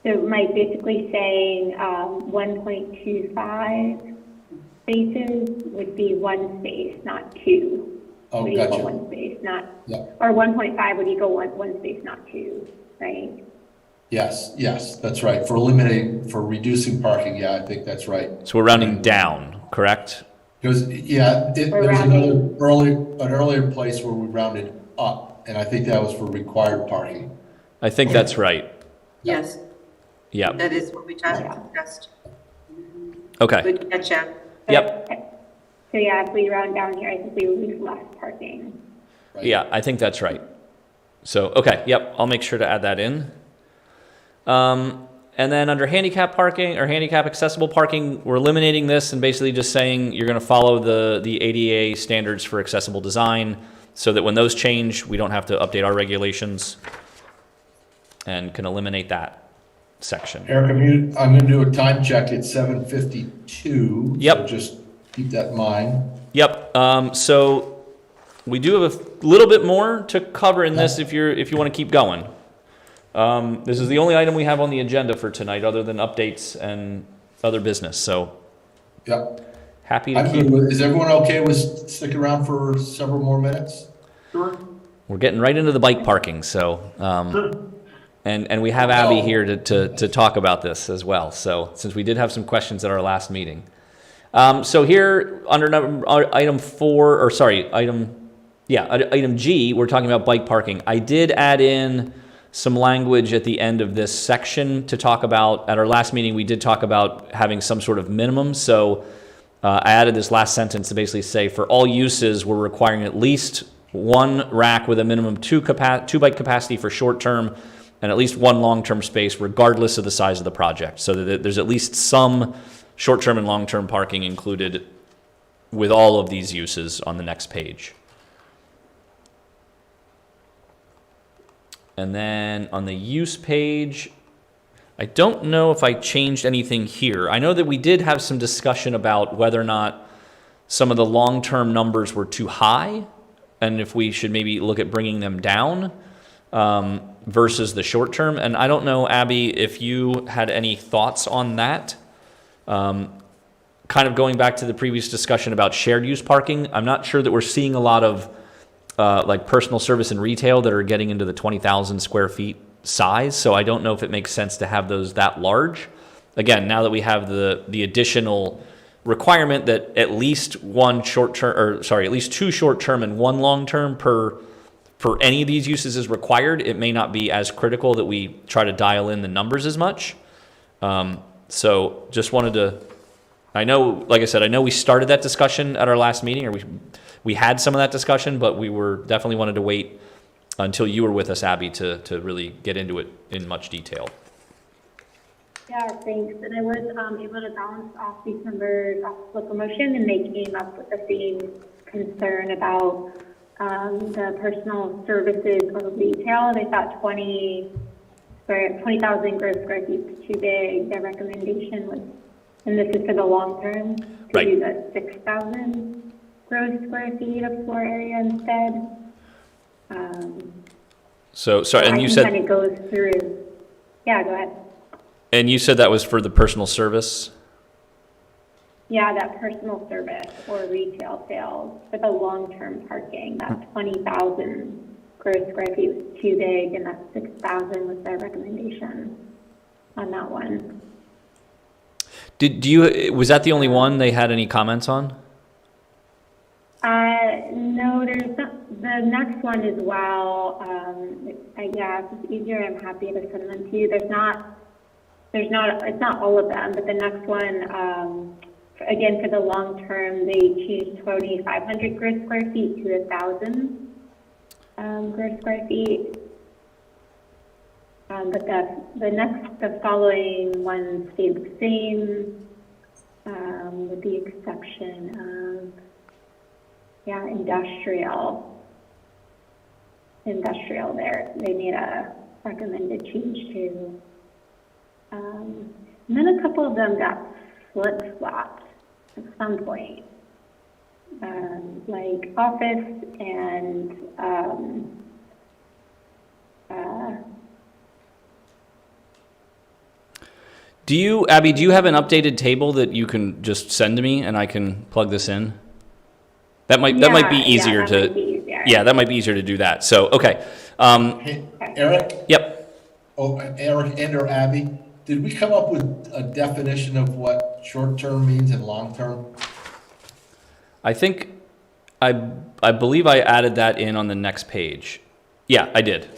So it might basically saying 1.25 spaces would be 1 space, not 2. Oh, would gotcha. equal 1 space, not, Yeah. or 1.5 would equal one space, not 2, right? Yes, that's right. For reducing parking, yeah, I think that's right. So we're rounding down, correct? Because, yeah, there was an earlier place where we rounded up, and I think that was for required parking. I think that's right. Yes, Yeah. that is what we just discussed. Okay. Good catch, Ann. Yep. So yeah, if we round down here, I think we would lose less parking. Right? Yeah, I think that's right. So, okay, yep, I'll make sure to add that in. And then under handicap parking or handicap accessible parking, we're eliminating this and basically just saying you're going to follow the ADA standards for accessible design, so that when those change, we don't have to update our regulations, and can eliminate that section. Eric, I'm going to do a time check at 7:52. Yep. So just keep that in mind. Yep. So we do have a little bit more to cover in this if you want to keep going. This is the only item we have on the agenda for tonight, other than updates and other business. So Yep. happy to keep. Is everyone okay with sticking around for several more minutes? Sure. We're getting right into the bike parking. So and we have Abby here to talk about this as well. So since we did have some questions at our last meeting. So here under item G, we're talking about bike parking. I did add in some language at the end of this section to talk about. At our last meeting, we did talk about having some sort of minimum. So I added this last sentence to basically say, for all uses, we're requiring at least one rack with a minimum two bike capacity for short term, and at least one long-term space, regardless of the size of the project. So that there's at least some short-term and long-term parking included with all of these uses on the next page. And then on the use page, I don't know if I changed anything here. I know that we did have some discussion about whether or not some of the long-term numbers were too high, and if we should maybe look at bringing them down versus the short-term. And I don't know, Abby, if you had any thoughts on that. Kind of going back to the previous discussion about shared use parking, I'm not sure that we're seeing a lot of like personal service and retail that are getting into the 20,000 square feet size. So I don't know if it makes sense to have those that large. Again, now that we have the additional requirement that at least one short term, or sorry, at least 2 short term and 1 long term per any of these uses is required, it may not be as critical that we try to dial in the numbers as much. So just wanted to, I know, like I said, I know we started that discussion at our last meeting, or we had some of that discussion, but we were definitely wanted to wait until you were with us, Abby, to really get into it in much detail. Yeah, thanks. And I was able to balance off these numbers off locomotion, and they came up with the same concern about the personal services or retail. They thought 20,000 gross square feet was too big. Their recommendation was, and this is for the long term, to Right. do the 6,000 gross square feet of floor area instead. So sorry, and you said, kind of goes through. Yeah, go ahead. and you said that was for the personal service? Yeah, that personal service or retail sales for the long-term parking, that 20,000 gross square feet was too big, and that 6,000 was their recommendation on that one. Was that the only one they had any comments on? No, there's not, the next one as well. Yeah, if it's easier, I'm happy to send them to you. It's not all of them, but the next one, again, for the long term, they changed 2,500 gross square feet to 1,000 gross square feet. But the following ones stayed the same, with the exception of, industrial there. They made a recommended change to, and then a couple of them got flip-flopped at some point, like office and, Abby, do you have an updated table that you can just send to me and I can plug this in? That might be easier that might be easier. Yeah, that might be easier to do that. So, okay. Hey, Eric? Yep. Oh, Eric and/or Abby, did we come up with a definition of what short-term means and long-term? I think, I believe I added that in on the next page. Yeah, I did.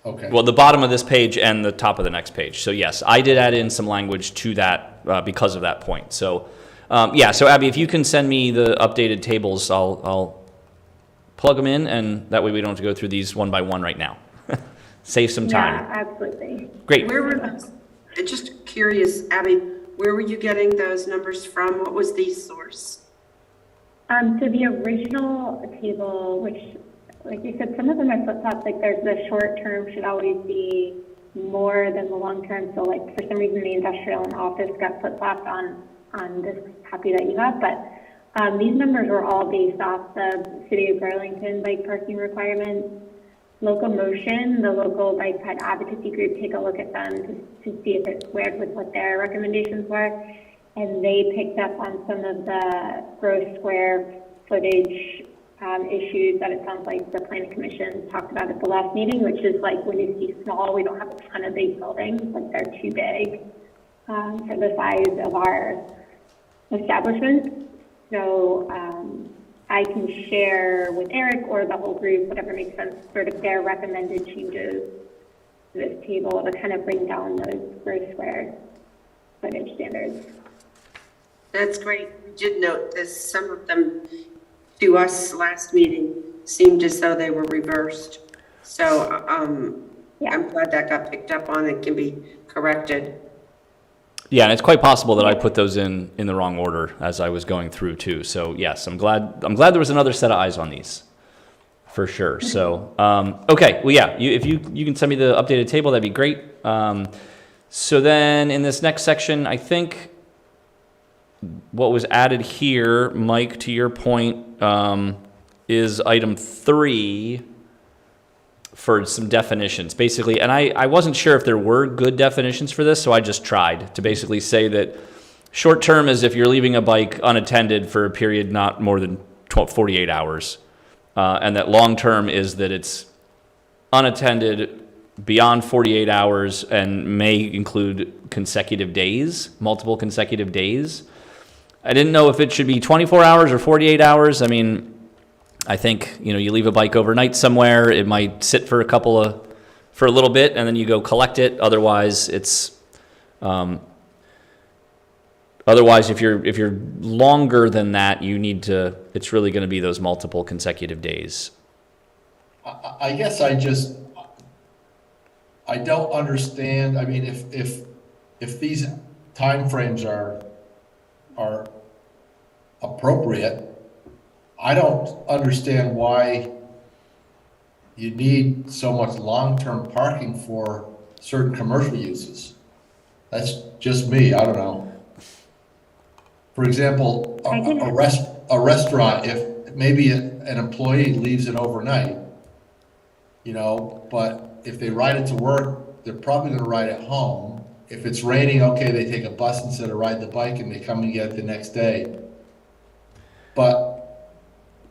Okay. Well, the bottom of this page and the top of the next page. So yes, I did add in some language to that because of that point. So so Abby, if you can send me the updated tables, I'll plug them in, and that way we don't have to go through these one by one right now. Save some time. Yeah, absolutely. Great. Just curious, Abby, where were you getting those numbers from? What was the source? So the original table, which, like you said, some of them are flip-flops, like there's the short term should always be more than the long term. So like for some reason the industrial and office got flip-flopped on this copy that you got, but these numbers were all based off the City of Burlington bike parking requirements. Locomotion, the local bike ped advocacy group, take a look at them to see if it squared with what their recommendations were. And they picked up on some of the gross square footage issues that it sounds like the planning commission talked about at the last meeting, which is like Winooski small, we don't have a ton of big buildings, like they're too big for the size of our establishment. So I can share with Eric or the whole group, whatever makes sense, sort of their recommended changes to this table to kind of bring down those gross square footage standards. That's great. We did note this. Some of them to us last meeting seemed as though they were reversed. So I'm glad that got picked up on and can be corrected. Yeah, and it's quite possible that I put those in the wrong order as I was going through too. So yes, I'm glad there was another set of eyes on these, for sure. So okay, well yeah, if you can send me the updated table, that'd be great. So then in this next section, I think what was added here, Mike, to your point, is item 3 for some definitions, basically. And I wasn't sure if there were good definitions for this, so I just tried to basically say that Short term is if you're leaving a bike unattended for a period not more than 48 hours. And that long term is that it's unattended beyond 48 hours and may include consecutive days, multiple consecutive days. I didn't know if it should be 24 hours or 48 hours. I mean, I think, you leave a bike overnight somewhere, it might sit for for a little bit and then you go collect it. Otherwise, if you're longer than that, it's really going to be those multiple consecutive days. I guess I don't understand. I mean, if these timeframes are appropriate, I don't understand why you need so much long-term parking for certain commercial uses. That's just me. I don't know. For example, a restaurant, if maybe an employee leaves it overnight, but if they ride it to work, they're probably going to ride it home. If it's raining, okay, they take a bus instead of ride the bike and they come and get it the next day. But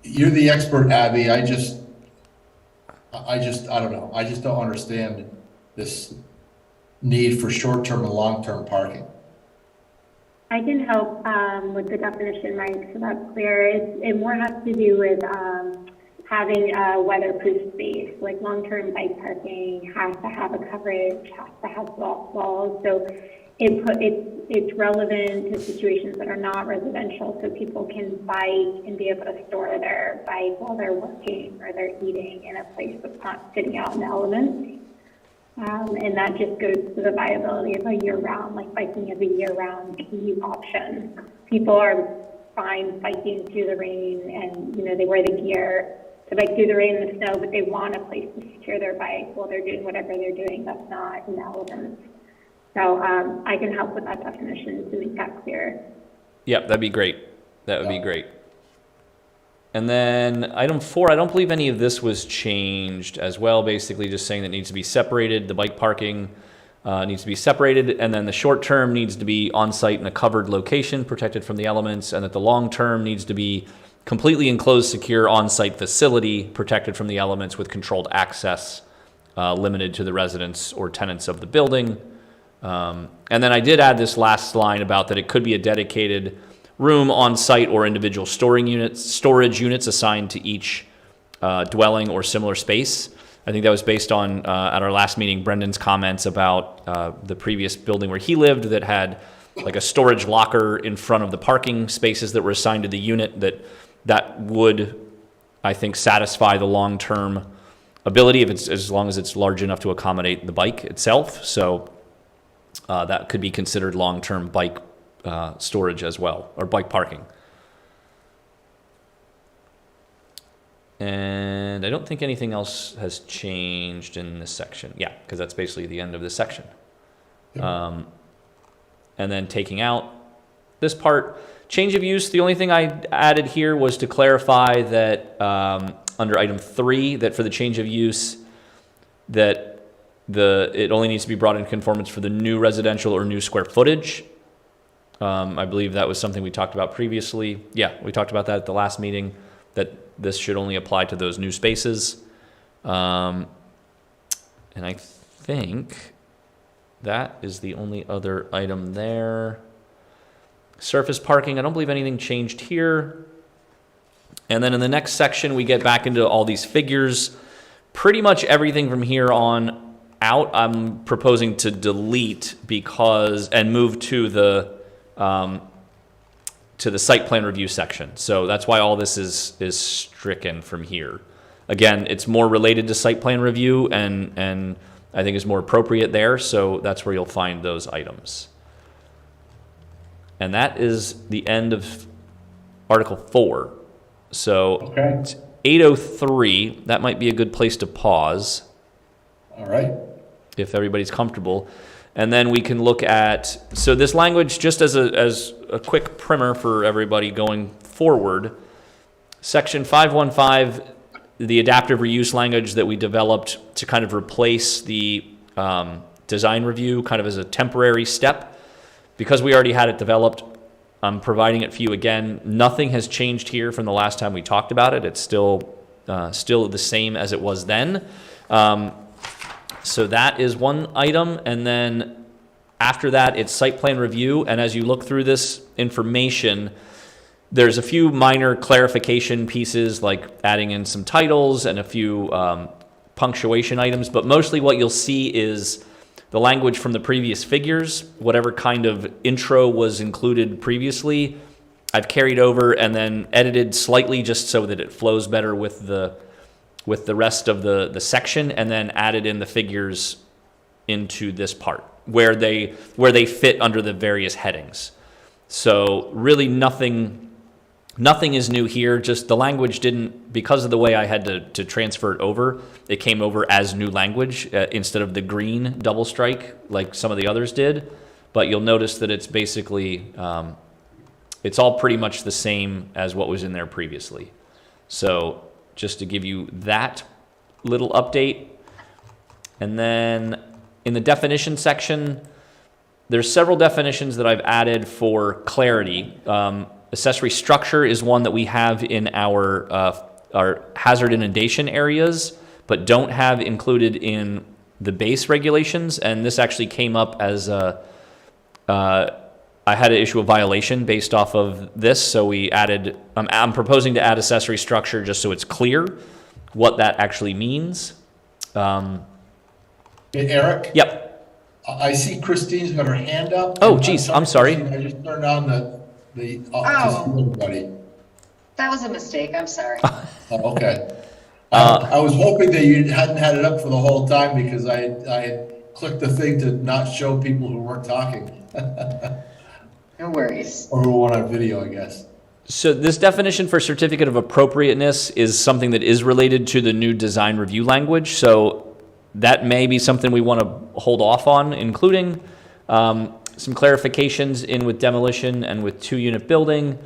you're the expert, Abby. I don't know. I just don't understand this need for short-term and long-term parking. I can help with the definition, Mike, so that's clear. It more has to do with having a weatherproof space. Like long-term bike parking has to have a coverage, has to have walls. So it's relevant to situations that are not residential, so people can bike and be able to store their bike while they're working or they're eating in a place that's not sitting out in the elements. And that just goes to the viability of a year-round, like biking as a year-round key option. People are fine biking through the rain and, they wear the gear to bike through the rain and the snow, but they want a place to secure their bike while they're doing whatever they're doing that's not in the elements. So I can help with that definition to make that clear. Yep, that'd be great. That would be great. And then item 4, I don't believe any of this was changed as well. Basically just saying that it needs to be separated. The bike parking needs to be separated. And then the short term needs to be on site in a covered location, protected from the elements. And that the long term needs to be completely enclosed, secure on-site facility, protected from the elements with controlled access, limited to the residents or tenants of the building. And then I did add this last line about that it could be a dedicated room on site or individual storage units assigned to each dwelling or similar space. I think that was based on, at our last meeting, Brendan's comments about the previous building where he lived that had like a storage locker in front of the parking spaces that were assigned to the unit that would, I think, satisfy the long-term ability as long as it's large enough to accommodate the bike itself. So that could be considered long-term bike storage as well, or bike parking. And I don't think anything else has changed in this section. Yeah, because that's basically the end of this section. Yep. And then taking out this part, change of use, the only thing I added here was to clarify that under item 3, that for the change of use, that it only needs to be brought in conformance for the new residential or new square footage. I believe that was something we talked about previously. Yeah, we talked about that at the last meeting, that this should only apply to those new spaces. And I think that is the only other item there. Surface parking, I don't believe anything changed here. And then in the next section, we get back into all these figures. Pretty much everything from here on out, I'm proposing to delete and move to the site plan review section. So that's why all this is stricken from here. Again, it's more related to site plan review and I think is more appropriate there. So that's where you'll find those items. And that is the end of Article 4. So Okay. it's 8:03. That might be a good place to pause. All right. If everybody's comfortable. And then we can look at, so this language, just as a quick primer for everybody going forward, Section 515, the adaptive reuse language that we developed to kind of replace the design review kind of as a temporary step. Because we already had it developed, I'm providing it for you again. Nothing has changed here from the last time we talked about it. It's still the same as it was then. So that is one item, and then after that, it's site plan review. And as you look through this information, there's a few minor clarification pieces, like adding in some titles and a few punctuation items, but mostly what you'll see is the language from the previous figures, whatever kind of intro was included previously, I've carried over and then edited slightly just so that it flows better with the rest of the section, and then added in the figures into this part where they fit under the various headings. So really nothing is new here. Just the language didn't, because of the way I had to transfer it over, it came over as new language instead of the green double strike like some of the others did. But you'll notice that it's basically, it's all pretty much the same as what was in there previously. So just to give you that little update. And then in the definition section, there's several definitions that I've added for clarity. Accessory structure is one that we have in our hazard inundation areas, but don't have included in the base regulations. And this actually came up as I had to issue a violation based off of this, so we added. I'm proposing to add accessory structure just so it's clear what that actually means. Hey, Eric? Yep. I see Christine's got her hand up. Oh, geez, I'm sorry. Christine, I just turned on the to see everybody. That was a mistake. I'm sorry. Oh, okay. I was hoping that you hadn't had it up for the whole time because I had clicked the thing to not show people who weren't talking. No worries. Or who were on video, I guess. So this definition for certificate of appropriateness is something that is related to the new design review language. So that may be something we want to hold off on, including some clarifications in with demolition and with 2-unit building,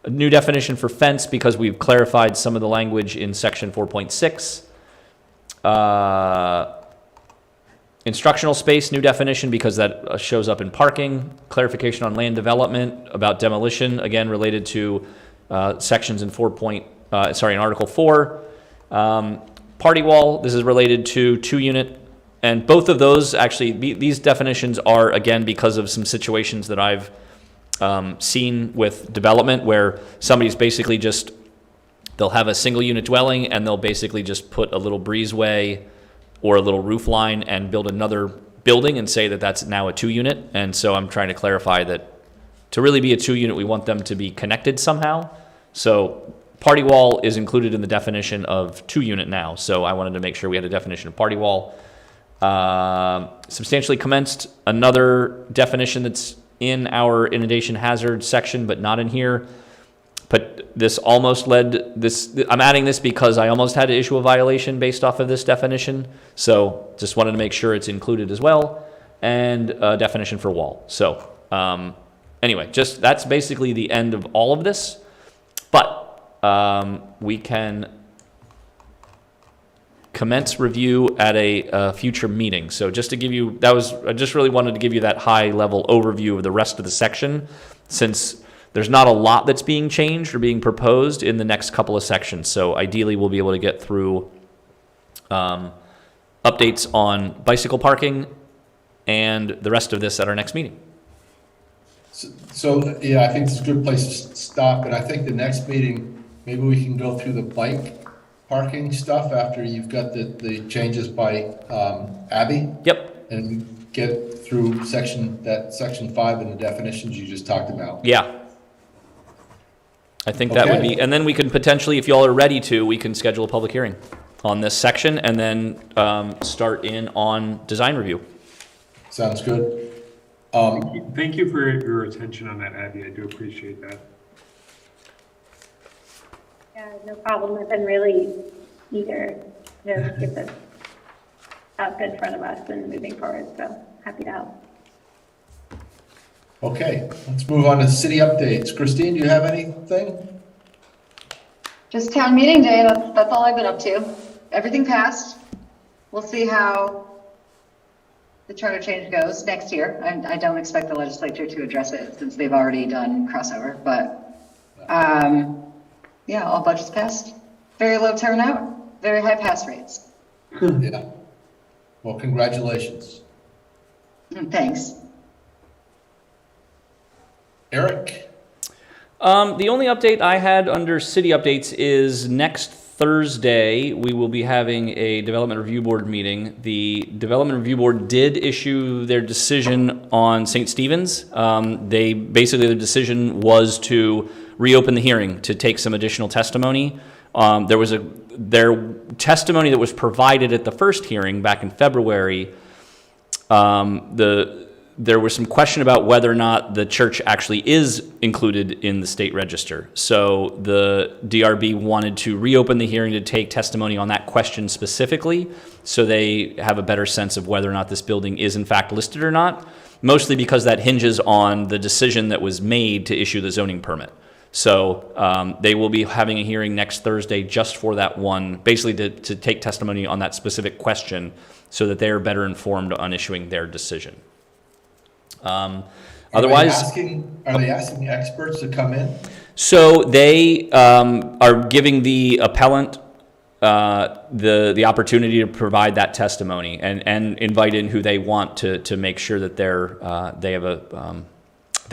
a new definition for fence because we've clarified some of the language in section 4.6. Instructional space, new definition because that shows up in parking. Clarification on land development about demolition, again related to sections in in Article 4. Party wall, this is related to 2-unit. And both of those, actually, these definitions are, again, because of some situations that I've seen with development where somebody's basically just, they'll have a single unit dwelling and they'll basically just put a little breezeway or a little roof line and build another building and say that that's now a 2-unit. And so I'm trying to clarify that to really be a 2-unit, we want them to be connected somehow. So party wall is included in the definition of 2-unit now. So I wanted to make sure we had a definition of party wall. Substantially commenced, another definition that's in our inundation hazard section, but not in here. But this almost led this. I'm adding this because I almost had to issue a violation based off of this definition. So just wanted to make sure it's included as well, and a definition for wall. So anyway, just that's basically the end of all of this. But we can commence review at a future meeting. So just to give you, I just really wanted to give you that high level overview of the rest of the section, since there's not a lot that's being changed or being proposed in the next couple of sections. So ideally we'll be able to get through updates on bicycle parking and the rest of this at our next meeting. So yeah, I think it's a good place to stop. And I think the next meeting, maybe we can go through the bike parking stuff after you've got the changes by Abby. Yep. And get through section 5 and the definitions you just talked about. Yeah. I think that would be, and then we can potentially, if y'all are ready to, we can schedule a public hearing on this section and then start in on design review. Sounds good. Thank you for your attention on that, Abby. I do appreciate that. Yeah, no problem. I've been really eager to get this up in front of us and moving forward, so happy to help. Okay, let's move on to city updates. Christine, do you have anything? Just town meeting day. That's all I've been up to. Everything passed. We'll see how the charter change goes next year. I don't expect the legislature to address it since they've already done crossover, but, yeah, all budgets passed. Very low turnout, very high pass rates. Yeah. Well, congratulations. Thanks. Eric? The only update I had under city updates is next Thursday, we will be having a Development Review Board meeting. The Development Review Board did issue their decision on St. Stephen's. Their decision was to reopen the hearing to take some additional testimony. Their testimony that was provided at the first hearing back in February, there was some question about whether or not the church actually is included in the state register. So the DRB wanted to reopen the hearing to take testimony on that question specifically, so they have a better sense of whether or not this building is in fact listed or not, mostly because that hinges on the decision that was made to issue the zoning permit. So they will be having a hearing next Thursday just for that one, basically to take testimony on that specific question so that they are better informed on issuing their decision. Otherwise, Are they asking experts to come in? so they are giving the appellant the opportunity to provide that testimony and invite in who they want to make sure that they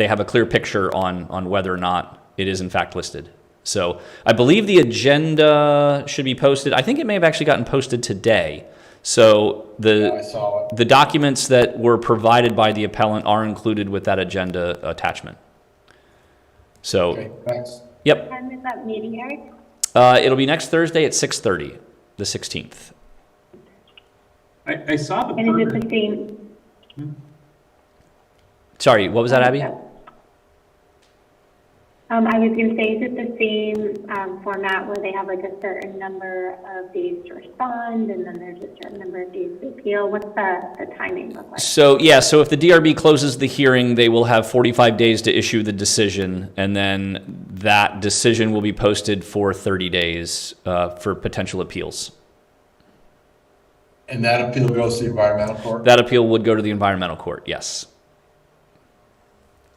have a clear picture on whether or not it is in fact listed. So I believe the agenda should be posted. I think it may have actually gotten posted today. So I saw it. the documents that were provided by the appellant are included with that agenda attachment. So, Okay, thanks. yep. When is that meeting, Eric? It'll be next Thursday at 6:30, the 16th. I saw the And is it permit. the same? Sorry, what was that, Abby? I was going to say, is it the same format where they have like a certain number of days to respond and then there's a certain number of days to appeal? What's the timing look like? So, yeah, so if the DRB closes the hearing, they will have 45 days to issue the decision, and then that decision will be posted for 30 days for potential appeals. And that appeal goes to the environmental court? That appeal would go to the environmental court, yes.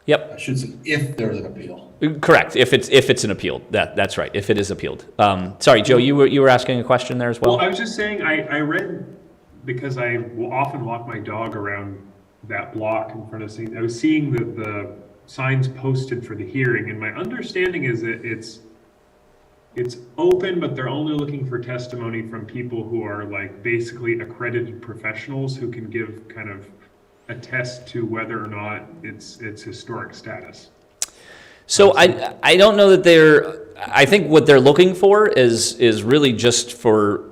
Yep. I should say, if there's an appeal. Correct. If it's an appeal, that's right. If it is appealed. Sorry, Joe, you were asking a question there as well. Well, I was just saying, I read, because I will often walk my dog around that block in front of St. I was seeing the signs posted for the hearing, and my understanding is that it's open, but they're only looking for testimony from people who are like basically accredited professionals who can give kind of attest to whether or not it's historic status. So I don't know that I think what they're looking for is really just for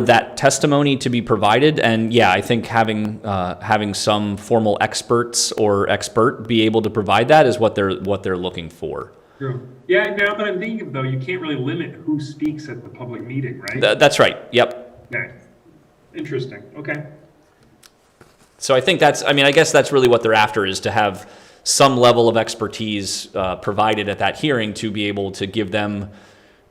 that testimony to be provided. And yeah, I think having some formal experts or expert be able to provide that is what they're looking for. True. Yeah, now that I'm thinking though, you can't really limit who speaks at the public meeting, right? That's right. Yep. Okay. Interesting. Okay. So I think I guess that's really what they're after, is to have some level of expertise provided at that hearing to be able to give them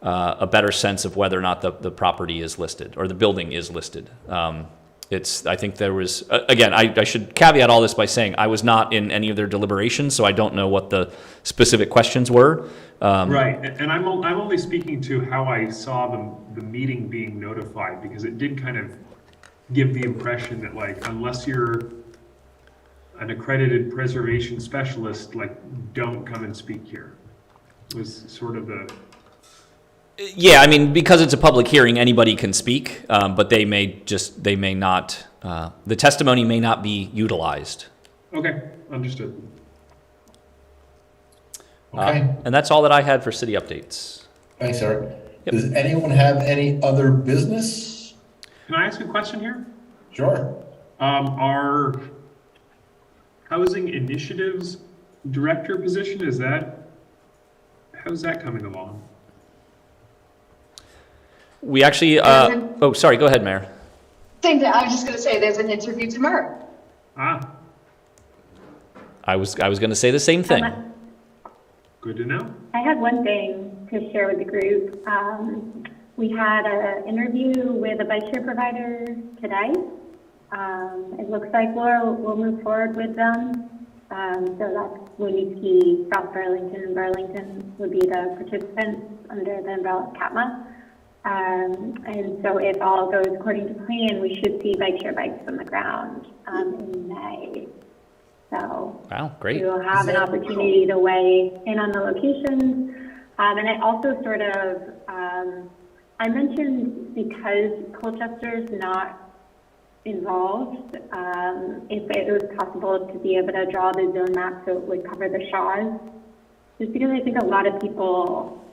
a better sense of whether or not the property is listed or the building is listed. I think there was, again, I should caveat all this by saying I was not in any of their deliberations, so I don't know what the specific questions were. Right, and I'm only speaking to how I saw the meeting being notified, because it did kind of give the impression that, like, unless you're an accredited preservation specialist, like, don't come and speak here, was sort of the... Yeah, I mean, because it's a public hearing, anybody can speak, but they may not, the testimony may not be utilized. Okay, understood. Okay, And that's all that I had for city updates. thanks, Eric. Yep. Does anyone have any other business? Can I ask a question here? Sure. Our housing initiatives director position, how's that coming along? We actually, oh, sorry, go ahead, Mayor. Same thing, I was just gonna say, there's an interview tomorrow. Ah, I was going to say the same thing. good to know. I had one thing to share with the group. We had an interview with a bike share provider today. It looks like we'll move forward with them. So that's Winooski, South Burlington, and Burlington would be the participants under the umbrella of CATMA. And so if all goes according to plan, we should see bike share bikes on the ground in May. So Wow, great. we will have an opportunity to weigh in on the locations. And I also sort of, I mentioned because Colchester's not involved, if it was possible to be able to draw the zone map so it would cover the Shaws, just because I think a lot of people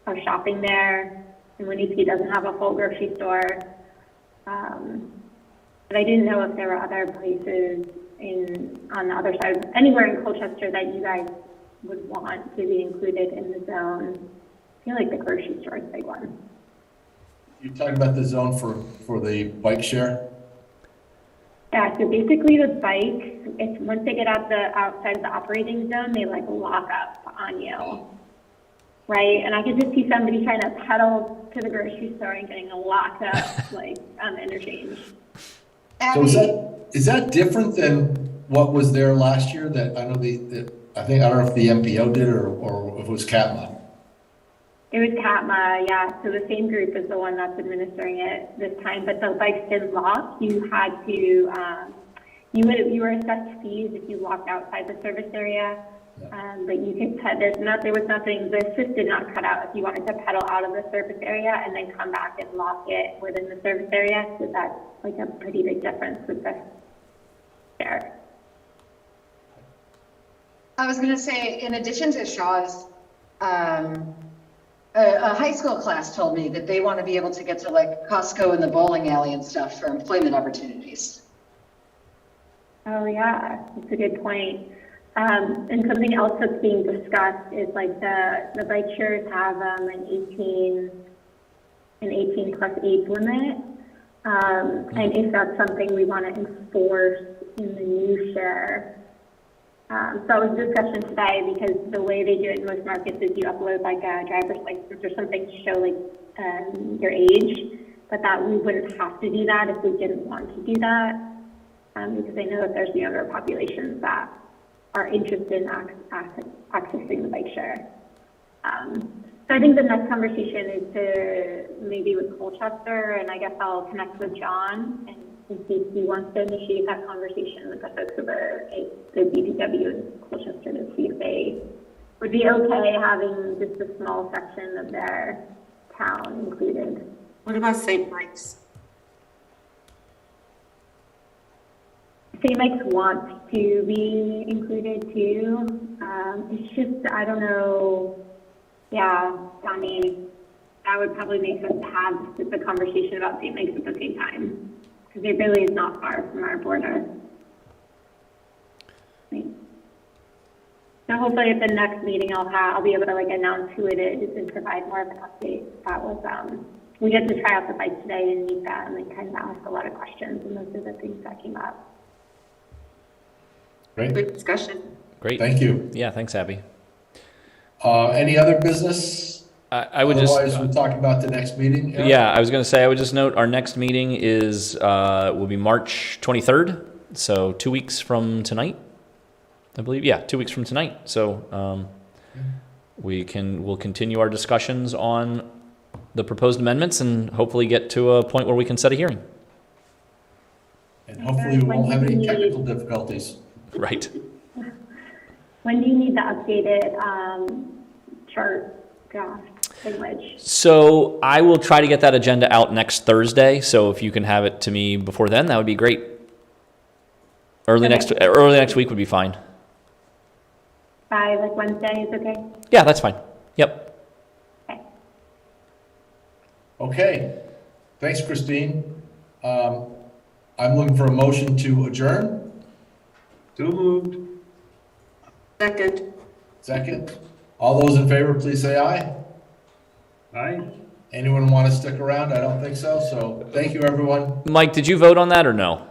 are shopping there, and Winooski doesn't have a full grocery store. But I didn't know if there were other places on the other side, anywhere in Colchester that you guys would want to be included in the zone. I feel like the grocery store is a big one. You're talking about the zone for the bike share? Yeah, so basically the bikes, it's once they get outside of the operating zone, they like lock up on you, right? And I could just see somebody trying to pedal to the grocery store and getting locked up like on the interchange. So is that different than what was there last year? That I know I don't know if the MPO did or if it was CATMA. It was CATMA, yeah. So the same group is the one that's administering it this time, but the bikes didn't lock. You had to, you were assessed fees if you walked outside the service area. But you could there was nothing, the assist did not cut out if you wanted to pedal out of the service area and then come back and lock it within the service area. So that's like a pretty big difference with the share. I was going to say, in addition to Shaw's, a high school class told me that they want to be able to get to like Costco and the bowling alley and stuff for employment opportunities. Oh yeah, that's a good point. And something else that's being discussed is like the bike shares have an 18 plus age limit. And if that's something we want to enforce in the new share. So it was a discussion today because the way they do it in most markets is you upload like a driver's license or something to show like your age, but that we wouldn't have to do that if we didn't want to do that, because I know that there's younger populations that are interested in accessing the bike share. So I think the next conversation is to maybe with Colchester, and I guess I'll connect with John and see if he wants to initiate that conversation with the folks over at the DPW in Colchester to see if they would be okay having just a small section of their town included. What about St. Mike's? St. Mike's wants to be included too. It's just, I don't know. Yeah, Donnie, that would probably make sense to have just a conversation about St. Mike's at the same time, because it really is not far from our border. Right. So hopefully at the next meeting I'll be able to like announce who it is and provide more of an update. That was, we get to try out the bike today and meet them and kind of ask a lot of questions, and those are the things that came up. Great. Good discussion. Great. Thank you. Yeah, thanks, Abby. Any other business? I would Otherwise, just, we'll talk about the next meeting. Eric? yeah, I was going to say, I would just note our next meeting will be March 23rd. So 2 weeks from tonight, I believe. Yeah, 2 weeks from tonight. So we'll continue our discussions on the proposed amendments and hopefully get to a point where we can set a hearing. And hopefully we won't have any technical difficulties. Right. When do you need the updated chart draft language? So I will try to get that agenda out next Thursday. So if you can have it to me before then, that would be great. Early next week would be fine. By like Wednesday is okay? Yeah, that's fine. Yep. Okay. Okay. Thanks, Christine. I'm looking for a motion to adjourn. So moved. Second. Second. All those in favor, please say aye. Aye. Anyone want to stick around? I don't think so. So thank you, everyone. Mike, did you vote on that or no?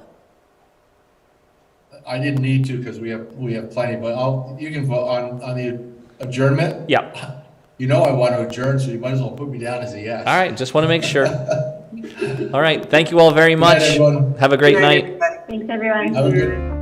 I didn't need to because we have plenty, but you can vote on the adjournment. Yeah. You know I want to adjourn, so you might as well put me down as a yes. All right. Just want to make sure. All right. Thank you all very Good night, much. everyone. Have a great Good night. everybody. Thanks, everyone. Have a good,